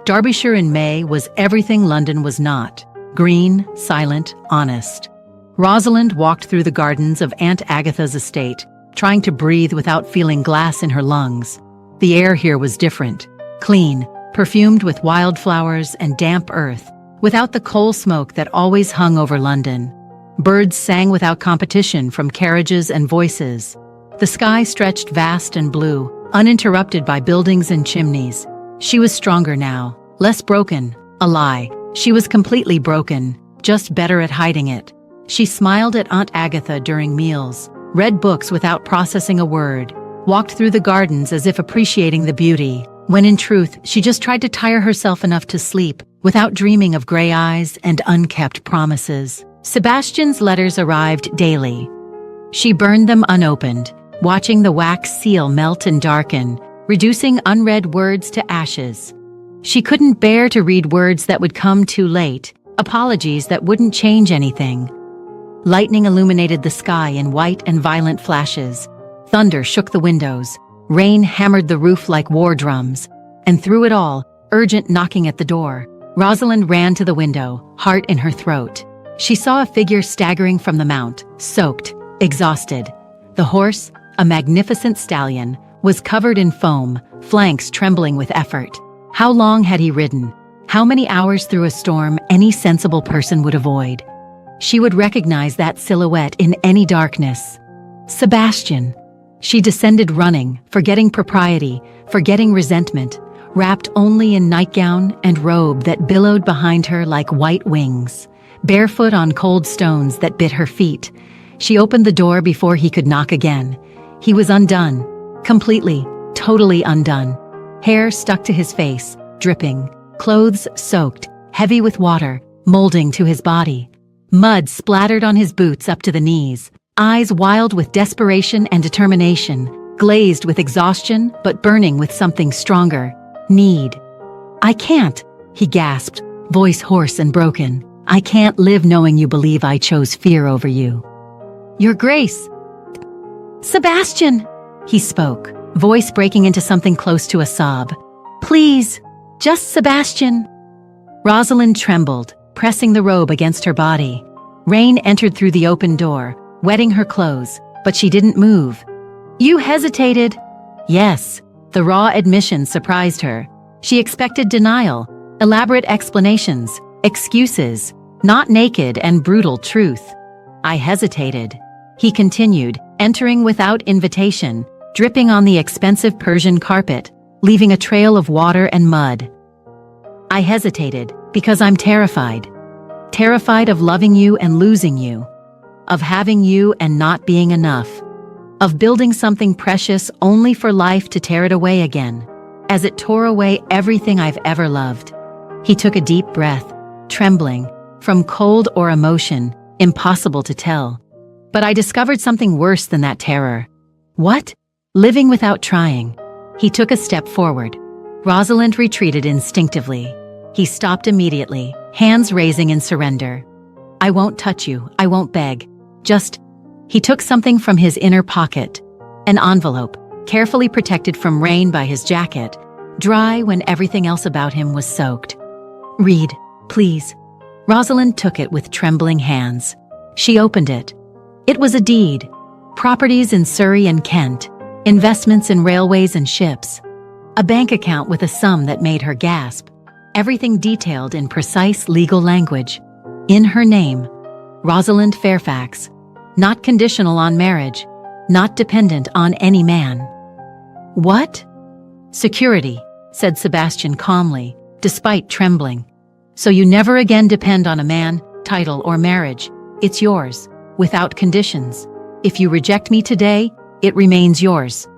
Derbyshire in May was everything London was not. Green, silent, honest. Rosalind walked through the gardens of Aunt Agatha's estate, trying to breathe without feeling glass in her lungs. The air here was different, clean, perfumed with wildflowers and damp earth, without the coal smoke that always hung over London. Birds sang without competition from carriages and voices. The sky stretched vast and blue, uninterrupted by buildings and chimneys. She was stronger now, less broken. A lie. She was completely broken, just better at hiding it. She smiled at Aunt Agatha during meals, read books without processing a word, walked through the gardens as if appreciating the beauty, when in truth she just tried to tire herself enough to sleep, without dreaming of gray eyes and unkept promises. Sebastian's letters arrived daily. She burned them unopened, watching the wax seal melt and darken, reducing unread words to ashes. She couldn't bear to read words that would come too late, apologies that wouldn't change anything. Lightning illuminated the sky in white and violent flashes. Thunder shook the windows. Rain hammered the roof like war drums. And through it all, urgent knocking at the door. Rosalind ran to the window, heart in her throat. She saw a figure staggering from the mount, soaked, exhausted. The horse, a magnificent stallion, was covered in foam, flanks trembling with effort. How long had he ridden? How many hours through a storm any sensible person would avoid? She would recognize that silhouette in any darkness. Sebastian. She descended running, forgetting propriety, forgetting resentment, wrapped only in nightgown and robe that billowed behind her like white wings, barefoot on cold stones that bit her feet. She opened the door before he could knock again. He was undone, completely, totally undone. Hair stuck to his face, dripping, clothes soaked, heavy with water, molding to his body. Mud splattered on his boots up to the knees, eyes wild with desperation and determination, glazed with exhaustion but burning with something stronger. Need. "I can't," he gasped, voice hoarse and broken. "I can't live knowing you believe I chose fear over you." "Your Grace." "Sebastian," he spoke, voice breaking into something close to a sob. "Please, just Sebastian." Rosalind trembled, pressing the robe against her body. Rain entered through the open door, wetting her clothes, but she didn't move. "You hesitated." Yes, the raw admission surprised her. She expected denial, elaborate explanations, Excuses, not naked and brutal truth. I hesitated. He continued, entering without invitation, dripping on the expensive Persian carpet, leaving a trail of water and mud. I hesitated because I'm terrified. Terrified of loving you and losing you. Of having you and not being enough. Of building something precious only for life to tear it away again, as it tore away everything I've ever loved. He took a deep breath, trembling, from cold or emotion, impossible to tell. But I discovered something worse than that terror. What? Living without trying. He took a step forward. Rosalind retreated instinctively. He stopped immediately, hands raising in surrender. I won't touch you, I won't beg. Just... He took something from his inner pocket. An envelope, carefully protected from rain by his jacket, dry when everything else about him was soaked. Read, please. Rosalind took it with trembling hands. She opened it. It was a deed. Properties in Surrey and Kent. Investments in railways and ships. A bank account with a sum that made her gasp. Everything detailed in precise legal language. In her name, Rosalind Fairfax. Not conditional on marriage. Not dependent on any man. What? Security, said Sebastian calmly, despite trembling. So you never again depend on a man, title, or marriage. It's yours, without conditions. If you reject me today, it remains yours.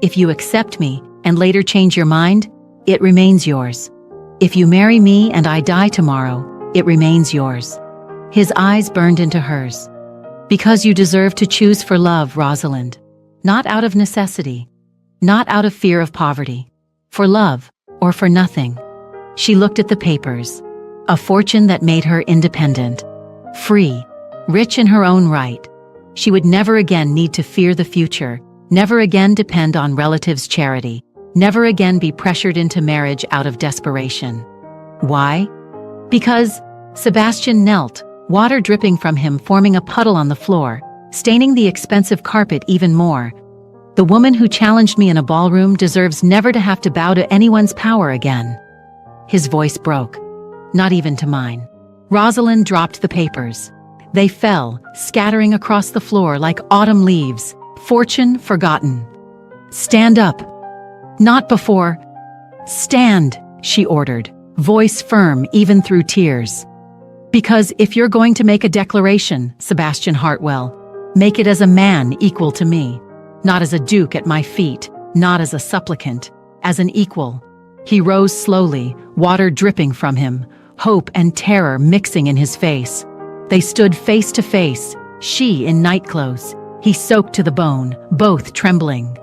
If you accept me and later change your mind, it remains yours. If you marry me and I die tomorrow, it remains yours. His eyes burned into hers. Because you deserve to choose for love, Rosalind. Not out of necessity. Not out of fear of poverty. For love, or for nothing. She looked at the papers. A fortune that made her independent. Free. Rich in her own right. She would never again need to fear the future. Never again depend on relatives' charity. Never again be pressured into marriage out of desperation. Why? Because Sebastian knelt, water dripping from him forming a puddle on the floor, staining the expensive carpet even more. The woman who challenged me in a ballroom deserves never to have to bow to anyone's power again. His voice broke. Not even to mine. Rosalind dropped the papers. They fell, scattering across the floor like autumn leaves, fortune forgotten. Stand up. Not before. Stand, she ordered, voice firm even through tears. Because if you're going to make a declaration, Sebastian Hartwell, make it as a man equal to me. Not as a duke at my feet, not as a supplicant, as an equal. He rose slowly, water dripping from him, hope and terror mixing in his face. They stood face to face, she in nightclothes, he soaked to the bone, both trembling.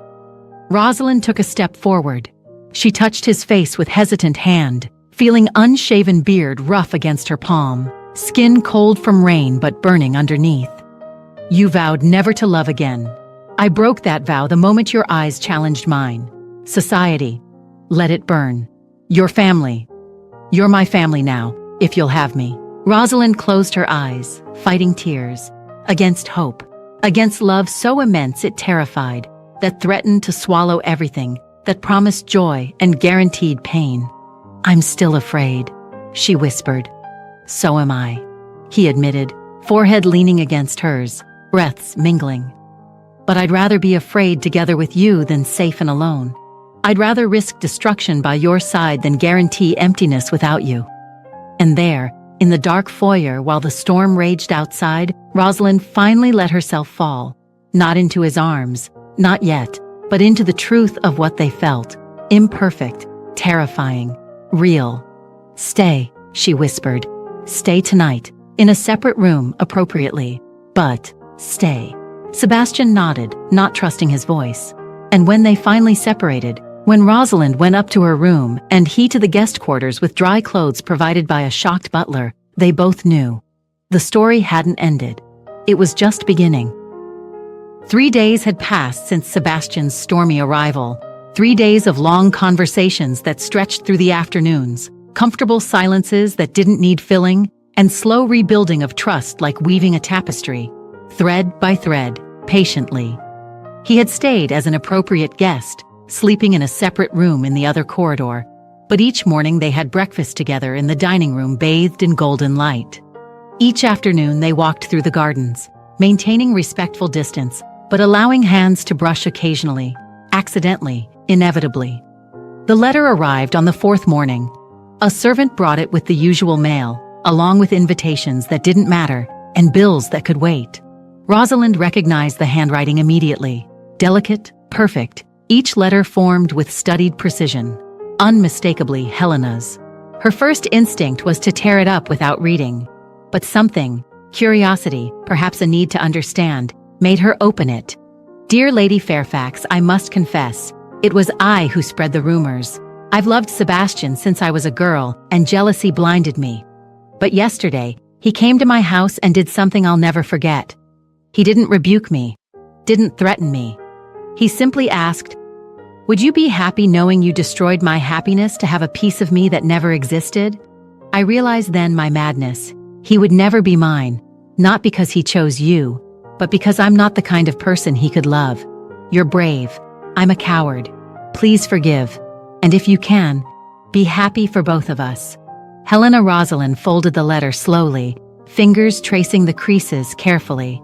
Rosalind took a step forward. She touched his face with hesitant hand, feeling unshaven beard rough against her palm, skin cold from rain but burning underneath. You vowed never to love again. I broke that vow the moment your eyes challenged mine. Society. Let it burn. Your family. You're my family now, if you'll have me. Rosalind closed her eyes, fighting tears. Against hope. Against love so immense it terrified, that threatened to swallow everything, that promised joy and guaranteed pain. I'm still afraid, she whispered. So am I, he admitted, forehead leaning against hers, breaths mingling. But I'd rather be afraid together with you than safe and alone. I'd rather risk destruction by your side than guarantee emptiness without you. And there, in the dark foyer while the storm raged outside, Rosalind finally let herself fall. Not into his arms, not yet, but into the truth of what they felt. Imperfect, terrifying, real. Stay, she whispered. Stay tonight, in a separate room, appropriately. But, stay. Sebastian nodded, not trusting his voice. And when they finally separated, when Rosalind went up to her room and he to the guest quarters with dry clothes provided by a shocked butler, they both knew. The story hadn't ended. It was just beginning. 3 days had passed since Sebastian's stormy arrival. 3 days of long conversations that stretched through the afternoons, comfortable silences that didn't need filling, and slow rebuilding of trust like weaving a tapestry, thread by thread, patiently. He had stayed as an appropriate guest, sleeping in a separate room in the other corridor, But each morning they had breakfast together in the dining room bathed in golden light. Each afternoon they walked through the gardens, maintaining respectful distance, but allowing hands to brush occasionally, accidentally, inevitably. The letter arrived on the fourth morning. A servant brought it with the usual mail, along with invitations that didn't matter and bills that could wait. Rosalind recognized the handwriting immediately. Delicate, perfect, each letter formed with studied precision. Unmistakably Helena's. Her first instinct was to tear it up without reading. But something, curiosity, perhaps a need to understand, made her open it. Dear Lady Fairfax, I must confess, it was I who spread the rumors. I've loved Sebastian since I was a girl, and jealousy blinded me. But yesterday, he came to my house and did something I'll never forget. He didn't rebuke me, didn't threaten me. He simply asked, "Would you be happy knowing you destroyed my happiness to have a piece of me that never existed?" I realized then my madness. He would never be mine, not because he chose you, but because I'm not the kind of person he could love. You're brave. I'm a coward. Please forgive. And if you can, be happy for both of us. Helena Rosalind folded the letter slowly, fingers tracing the creases carefully.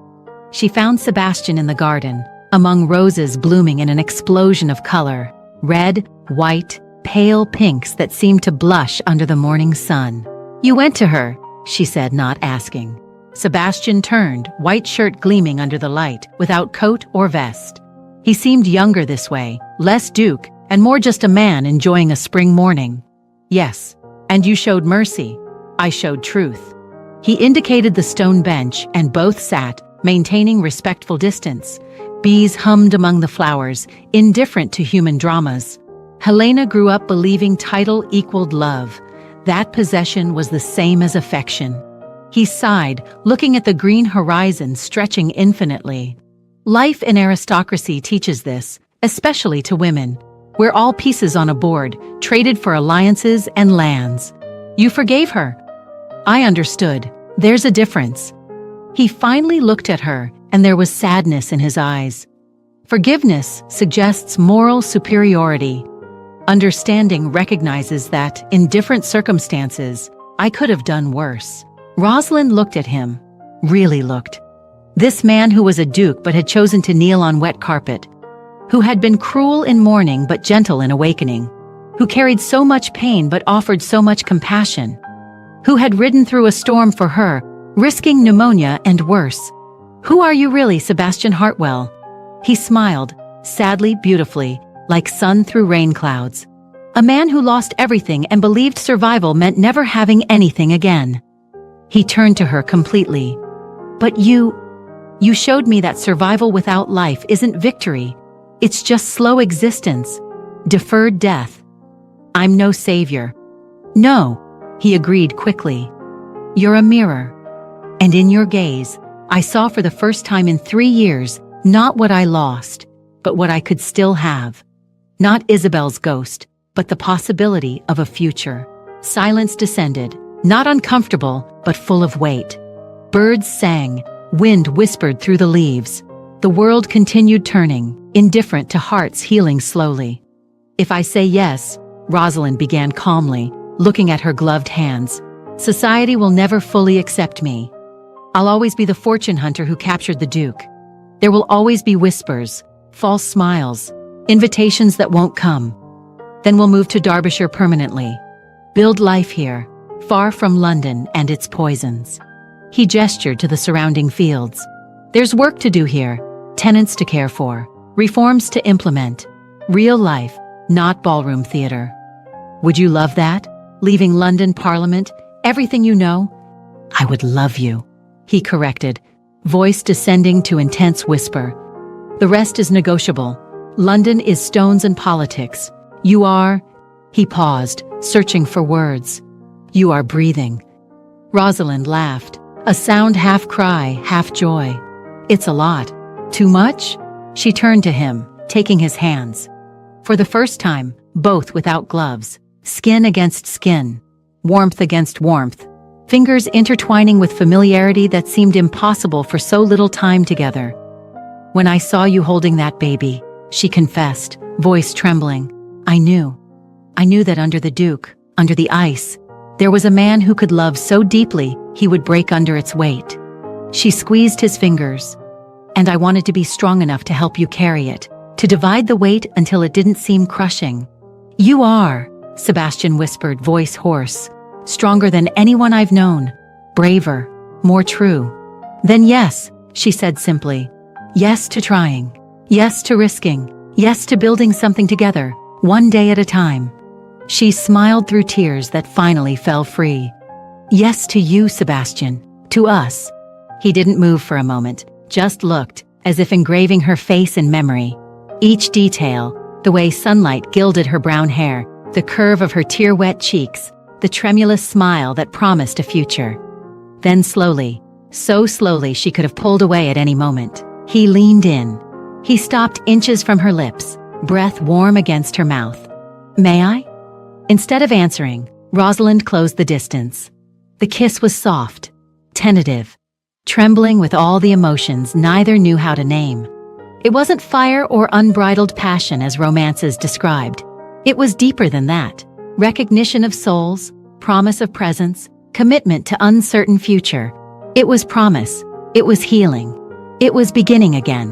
She found Sebastian in the garden, among roses blooming in an explosion of color, red, white, pale pinks that seemed to blush under the morning sun. "You went to her," she said, not asking. Sebastian turned, white shirt gleaming under the light, without coat or vest. He seemed younger this way, less duke, and more just a man enjoying a spring morning. "Yes, and you showed mercy. I showed truth." He indicated the stone bench, and both sat, maintaining respectful distance. Bees hummed among the flowers, indifferent to human dramas. Helena grew up believing title equaled love. That possession was the same as affection. He sighed, looking at the green horizon stretching infinitely. Life in aristocracy teaches this, especially to women. We're all pieces on a board, traded for alliances and lands. "You forgave her." I understood. There's a difference. He finally looked at her, and there was sadness in his eyes. Forgiveness suggests moral superiority. Understanding recognizes that, in different circumstances, I could have done worse. Rosalind looked at him. Really looked. This man who was a duke but had chosen to kneel on wet carpet. Who had been cruel in mourning but gentle in awakening. Who carried so much pain but offered so much compassion. Who had ridden through a storm for her, risking pneumonia and worse. "Who are you really, Sebastian Hartwell?" He smiled, sadly, beautifully, like sun through rain clouds. A man who lost everything and believed survival meant never having anything again. He turned to her completely. "But you showed me that survival without life isn't victory. It's just slow existence, deferred death. I'm no savior." "No," he agreed quickly. "You're a mirror. And in your gaze, I saw for the first time in 3 years, not what I lost, but what I could still have. Not Isabel's ghost, but the possibility of a future." Silence descended, not uncomfortable, but full of weight. Birds sang, wind whispered through the leaves. The world continued turning, indifferent to hearts healing slowly. "If I say yes," Rosalind began calmly, looking at her gloved hands, "society will never fully accept me. I'll always be the fortune hunter who captured the Duke. There will always be whispers, false smiles, invitations that won't come. Then we'll move to Derbyshire permanently. Build life here, far from London and its poisons." He gestured to the surrounding fields. "There's work to do here, tenants to care for, reforms to implement. Real life, not ballroom theater. Would you love that? Leaving London Parliament, everything you know?" "I would love you," he corrected, voice descending to intense whisper. "The rest is negotiable. London is stones and politics. You are—" He paused, searching for words. "You are breathing." Rosalind laughed, a sound half cry, half joy. "It's a lot. Too much?" She turned to him, taking his hands. For the first time, both without gloves, skin against skin, warmth against warmth, fingers intertwining with familiarity that seemed impossible for so little time together. "When I saw you holding that baby," she confessed, voice trembling, "I knew. I knew that under the Duke, under the ice, there was a man who could love so deeply he would break under its weight. She squeezed his fingers, and I wanted to be strong enough to help you carry it, to divide the weight until it didn't seem crushing. You are, Sebastian whispered, voice hoarse, stronger than anyone I've known, braver, more true. Then yes, she said simply. Yes to trying. Yes to risking. Yes to building something together, one day at a time. She smiled through tears that finally fell free. Yes to you, Sebastian. To us. He didn't move for a moment, just looked, as if engraving her face in memory. Each detail, the way sunlight gilded her brown hair, the curve of her tear-wet cheeks, the tremulous smile that promised a future. Then slowly, so slowly she could have pulled away at any moment, he leaned in. He stopped inches from her lips, breath warm against her mouth. May I? Instead of answering, Rosalind closed the distance. The kiss was soft, tentative, trembling with all the emotions neither knew how to name. It wasn't fire or unbridled passion as romances described. It was deeper than that. Recognition of souls, promise of presence, commitment to uncertain future. It was promise. It was healing. It was beginning again.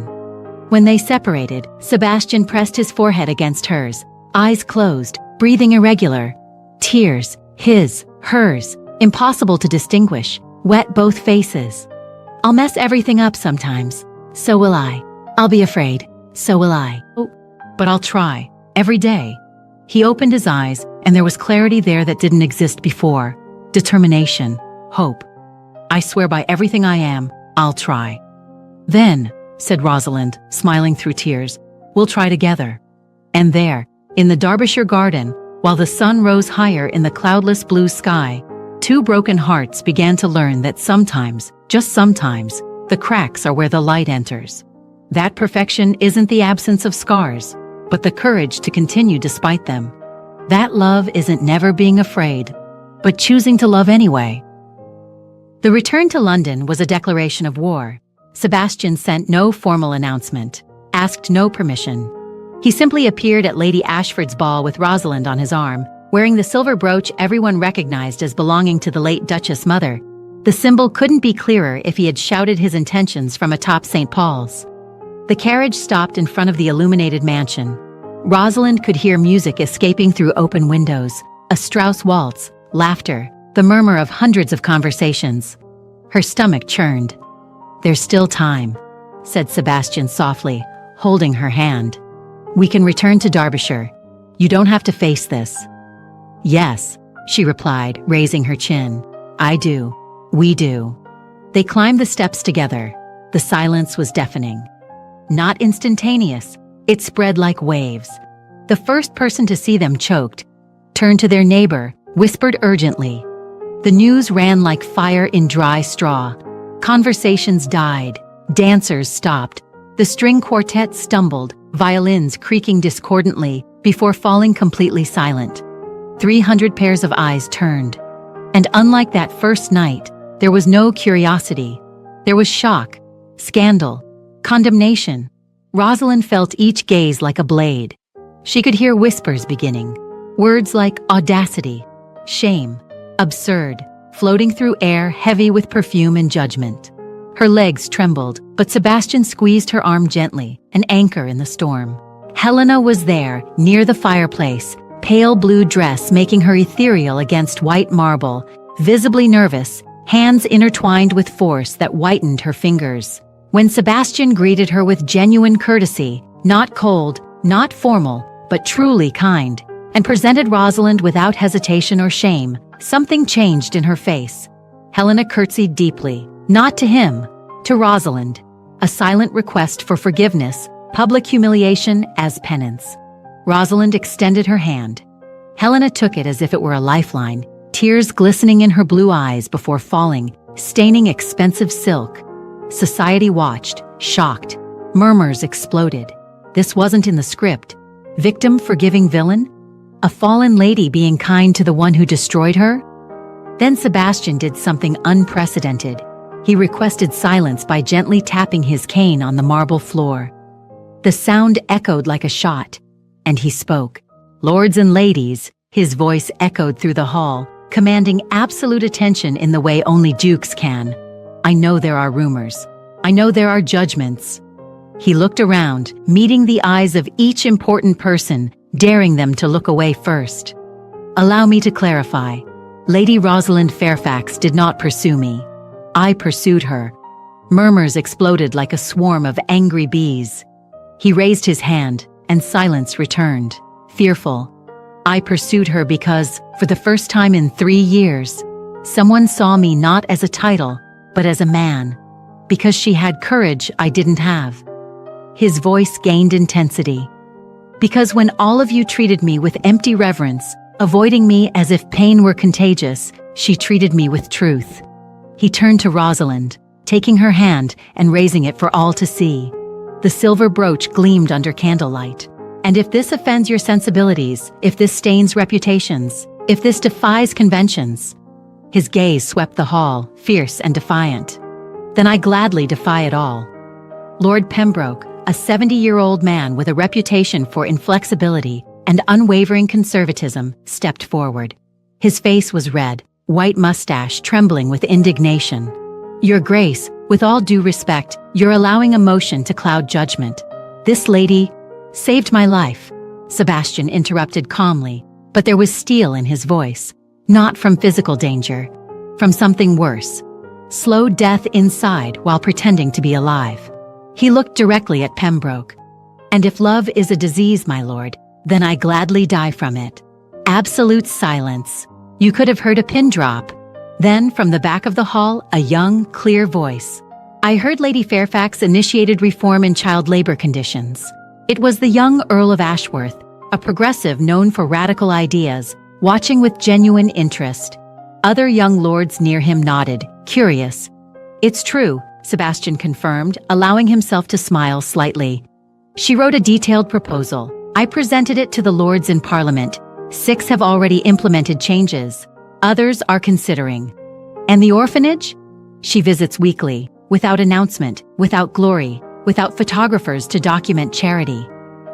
When they separated, Sebastian pressed his forehead against hers, eyes closed, breathing irregular. Tears, his, hers, impossible to distinguish, wet both faces. I'll mess everything up sometimes. So will I. I'll be afraid. So will I. Oh, but I'll try. Every day. He opened his eyes, and there was clarity there that didn't exist before. Determination. Hope. I swear by everything I am, I'll try. Then, said Rosalind, smiling through tears, we'll try together. And there, in the Derbyshire garden, while the sun rose higher in the cloudless blue sky, two broken hearts began to learn that sometimes, just sometimes, the cracks are where the light enters. That perfection isn't the absence of scars, but the courage to continue despite them. That love isn't never being afraid, but choosing to love anyway. The return to London was a declaration of war. Sebastian sent no formal announcement, asked no permission. He simply appeared at Lady Ashford's ball with Rosalind on his arm, wearing the silver brooch everyone recognized as belonging to the late Duchess mother. The symbol couldn't be clearer if he had shouted his intentions from atop St. Paul's. The carriage stopped in front of the illuminated mansion. Rosalind could hear music escaping through open windows, a Strauss waltz, laughter, the murmur of hundreds of conversations. Her stomach churned. There's still time, said Sebastian softly, holding her hand. We can return to Derbyshire. You don't have to face this. Yes, she replied, raising her chin. I do. We do. They climbed the steps together. The silence was deafening. Not instantaneous, it spread like waves. The first person to see them choked, turned to their neighbor, whispered urgently. The news ran like fire in dry straw. Conversations died. Dancers stopped. The string quartet stumbled, violins creaking discordantly before falling completely silent. 300 pairs of eyes turned. And unlike that first night, there was no curiosity. There was shock, scandal, condemnation. Rosalind felt each gaze like a blade. She could hear whispers beginning. Words like audacity, shame, absurd, floating through air heavy with perfume and judgment. Her legs trembled, but Sebastian squeezed her arm gently, an anchor in the storm. Helena was there, near the fireplace, pale blue dress making her ethereal against white marble, visibly nervous, hands intertwined with force that whitened her fingers. When Sebastian greeted her with genuine courtesy, not cold, not formal, but truly kind, and presented Rosalind without hesitation or shame, something changed in her face. Helena curtsied deeply, not to him, to Rosalind, a silent request for forgiveness, public humiliation as penance. Rosalind extended her hand. Helena took it as if it were a lifeline, tears glistening in her blue eyes before falling, staining expensive silk. Society watched, shocked. Murmurs exploded. This wasn't in the script. Victim forgiving villain? A fallen lady being kind to the one who destroyed her? Then Sebastian did something unprecedented. He requested silence by gently tapping his cane on the marble floor. The sound echoed like a shot, and he spoke. Lords and ladies, His voice echoed through the hall, commanding absolute attention in the way only dukes can. I know there are rumors. I know there are judgments. He looked around, meeting the eyes of each important person, daring them to look away first. Allow me to clarify. Lady Rosalind Fairfax did not pursue me. I pursued her. Murmurs exploded like a swarm of angry bees. He raised his hand, and silence returned, fearful. I pursued her because, for the first time in 3 years, someone saw me not as a title, but as a man. Because she had courage I didn't have. His voice gained intensity. Because when all of you treated me with empty reverence, avoiding me as if pain were contagious, she treated me with truth. He turned to Rosalind, taking her hand and raising it for all to see. The silver brooch gleamed under candlelight. And if this offends your sensibilities, if this stains reputations, if this defies conventions, his gaze swept the hall, fierce and defiant. Then I gladly defy it all. Lord Pembroke, a 70-year-old man with a reputation for inflexibility and unwavering conservatism, stepped forward. His face was red, white mustache trembling with indignation. Your Grace, with all due respect, you're allowing emotion to cloud judgment. This lady saved my life, Sebastian interrupted calmly, but there was steel in his voice, not from physical danger, from something worse. Slow death inside while pretending to be alive. He looked directly at Pembroke. And if love is a disease, my lord, then I gladly die from it. Absolute silence. You could have heard a pin drop. Then, from the back of the hall, a young, clear voice. I heard Lady Fairfax initiated reform in child labor conditions. It was the young Earl of Ashworth, a progressive known for radical ideas, watching with genuine interest. Other young lords near him nodded, curious. It's true, Sebastian confirmed, allowing himself to smile slightly. She wrote a detailed proposal. I presented it to the lords in Parliament. 6 have already implemented changes. Others are considering. And the orphanage? She visits weekly, without announcement, without glory, without photographers to document charity.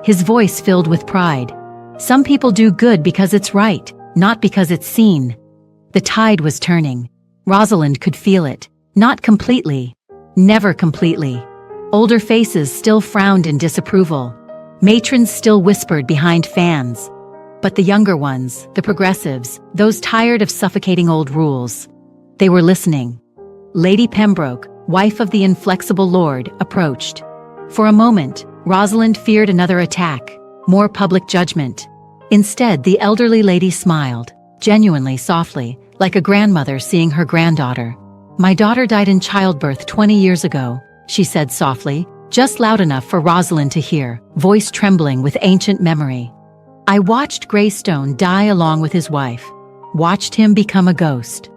His voice filled with pride. Some people do good because it's right, not because it's seen. The tide was turning. Rosalind could feel it. Not completely. Never completely. Older faces still frowned in disapproval. Matrons still whispered behind fans. But the younger ones, the progressives, those tired of suffocating old rules, they were listening. Lady Pembroke, wife of the inflexible lord, approached. For a moment, Rosalind feared another attack, more public judgment. Instead, the elderly lady smiled, genuinely softly, like a grandmother seeing her granddaughter. My daughter died in childbirth 20 years ago, she said softly, just loud enough for Rosalind to hear, voice trembling with ancient memory. I watched Greystone die along with his wife, watched him become a ghost.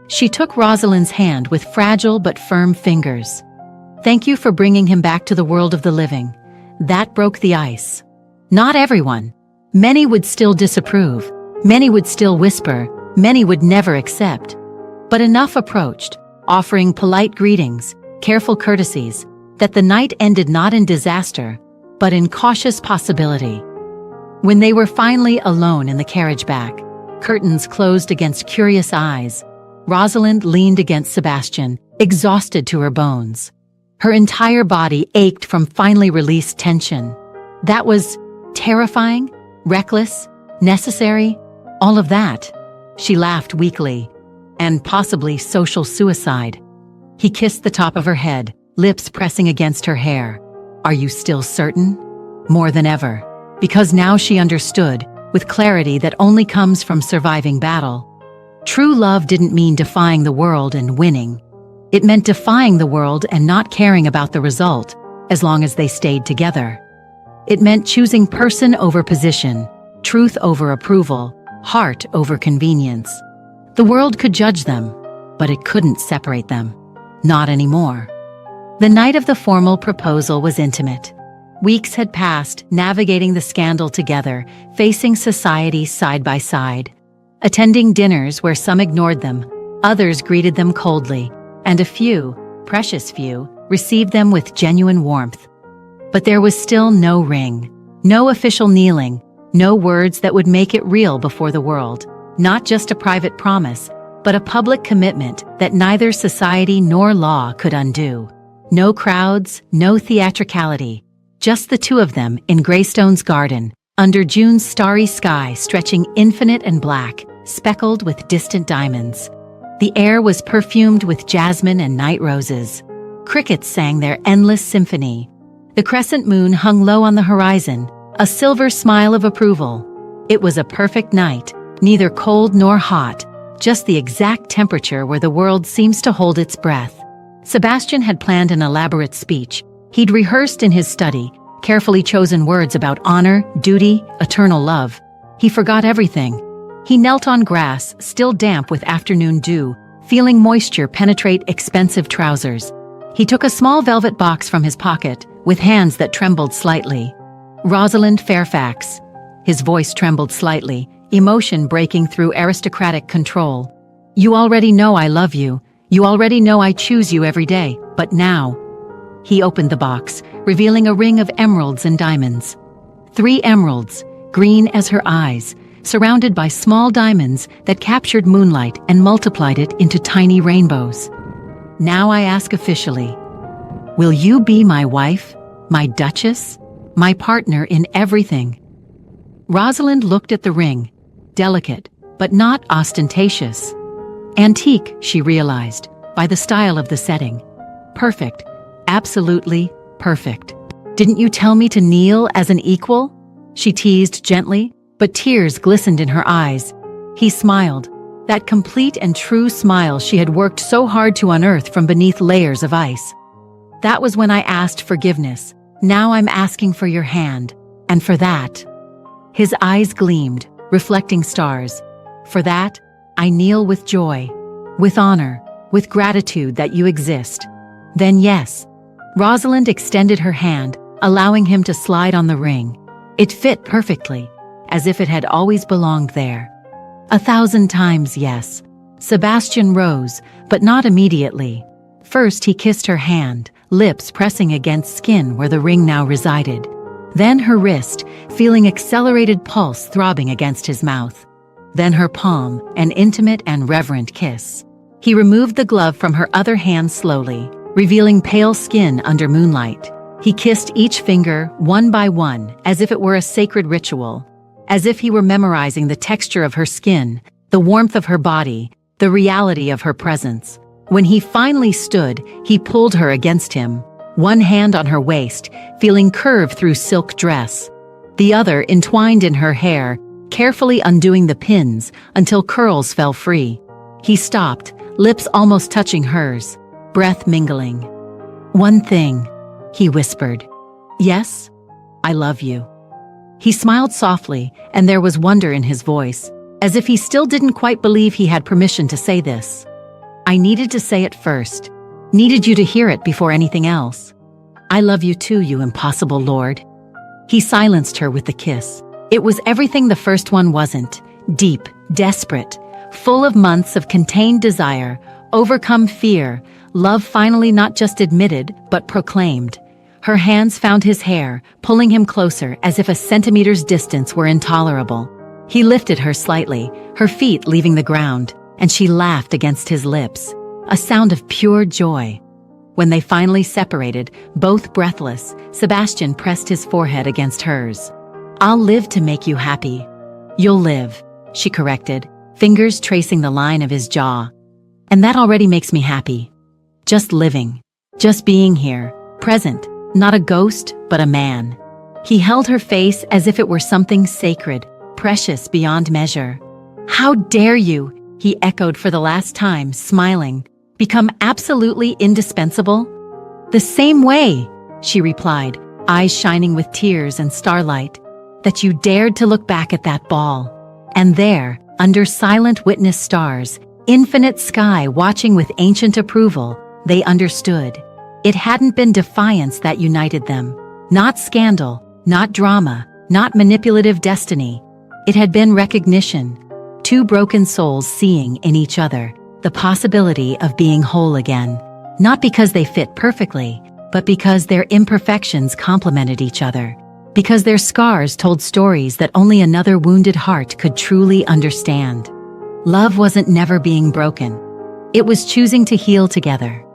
She took Rosalind's hand with fragile but firm fingers. Thank you for bringing him back to the world of the living. That broke the ice. Not everyone. Many would still disapprove. Many would still whisper. Many would never accept. But enough approached, offering polite greetings, careful courtesies, that the night ended not in disaster, but in cautious possibility. When they were finally alone in the carriage back, curtains closed against curious eyes, Rosalind leaned against Sebastian, exhausted to her bones. Her entire body ached from finally released tension. That was terrifying, reckless, necessary, all of that. She laughed weakly. And possibly social suicide. He kissed the top of her head, lips pressing against her hair. Are you still certain? More than ever. Because now she understood, with clarity that only comes from surviving battle. True love didn't mean defying the world and winning. It meant defying the world and not caring about the result, as long as they stayed together. It meant choosing person over position, truth over approval, heart over convenience. The world could judge them, but it couldn't separate them. Not anymore. The night of the formal proposal was intimate. Weeks had passed, navigating the scandal together, facing society side by side. Attending dinners where some ignored them, others greeted them coldly, and a few, precious few, received them with genuine warmth. But there was still no ring, no official kneeling, No words that would make it real before the world. Not just a private promise, but a public commitment that neither society nor law could undo. No crowds, no theatricality. Just the two of them in Greystone's garden, under June's starry sky stretching infinite and black, speckled with distant diamonds. The air was perfumed with jasmine and night roses. Crickets sang their endless symphony. The crescent moon hung low on the horizon, a silver smile of approval. It was a perfect night, neither cold nor hot, just the exact temperature where the world seems to hold its breath. Sebastian had planned an elaborate speech. He'd rehearsed in his study, carefully chosen words about honor, duty, eternal love. He forgot everything. He knelt on grass, still damp with afternoon dew, feeling moisture penetrate expensive trousers. He took a small velvet box from his pocket, with hands that trembled slightly. Rosalind Fairfax. His voice trembled slightly, emotion breaking through aristocratic control. You already know I love you. You already know I choose you every day, but now. He opened the box, revealing a ring of emeralds and diamonds. 3 emeralds, green as her eyes, surrounded by small diamonds that captured moonlight and multiplied it into tiny rainbows. Now I ask officially, will you be my wife, my duchess, my partner in everything? Rosalind looked at the ring, delicate, but not ostentatious. Antique, she realized, by the style of the setting. Perfect, absolutely perfect. Didn't you tell me to kneel as an equal? She teased gently, but tears glistened in her eyes. He smiled, that complete and true smile she had worked so hard to unearth from beneath layers of ice. That was when I asked forgiveness. Now I'm asking for your hand, and for that. His eyes gleamed, reflecting stars. For that, I kneel with joy, with honor, with gratitude that you exist. Then yes. Rosalind extended her hand, allowing him to slide on the ring. It fit perfectly, as if it had always belonged there. 1,000 times yes. Sebastian rose, but not immediately. First he kissed her hand, lips pressing against skin where the ring now resided. Then her wrist, feeling accelerated pulse throbbing against his mouth. Then her palm, an intimate and reverent kiss. He removed the glove from her other hand slowly, revealing pale skin under moonlight. He kissed each finger, one by one, as if it were a sacred ritual. As if he were memorizing the texture of her skin, the warmth of her body, the reality of her presence. When he finally stood, he pulled her against him, one hand on her waist, feeling curve through silk dress, the other entwined in her hair, carefully undoing the pins until curls fell free. He stopped, lips almost touching hers, breath mingling. One thing, he whispered. Yes, I love you. He smiled softly, and there was wonder in his voice, as if he still didn't quite believe he had permission to say this. I needed to say it first. Needed you to hear it before anything else. I love you too, you impossible lord. He silenced her with the kiss. It was everything the first one wasn't. Deep, desperate, full of months of contained desire, overcome fear, love finally not just admitted, but proclaimed. Her hands found his hair, pulling him closer as if a centimeter's distance were intolerable. He lifted her slightly, her feet leaving the ground, and she laughed against his lips, a sound of pure joy. When they finally separated, both breathless, Sebastian pressed his forehead against hers. I'll live to make you happy. You'll live, she corrected, fingers tracing the line of his jaw. And that already makes me happy. Just living. Just being here, present, not a ghost, but a man. He held her face as if it were something sacred, precious beyond measure. How dare you, he echoed for the last time, smiling, become absolutely indispensable? The same way, she replied, eyes shining with tears and starlight, that you dared to look back at that ball. And there, under silent witness stars, infinite sky watching with ancient approval, they understood. It hadn't been defiance that united them, not scandal, not drama, not manipulative destiny. It had been recognition, two broken souls seeing in each other the possibility of being whole again, not because they fit perfectly, but because their imperfections complemented each other. because their scars told stories that only another wounded heart could truly understand. Love wasn't never being broken. It was choosing to heal together.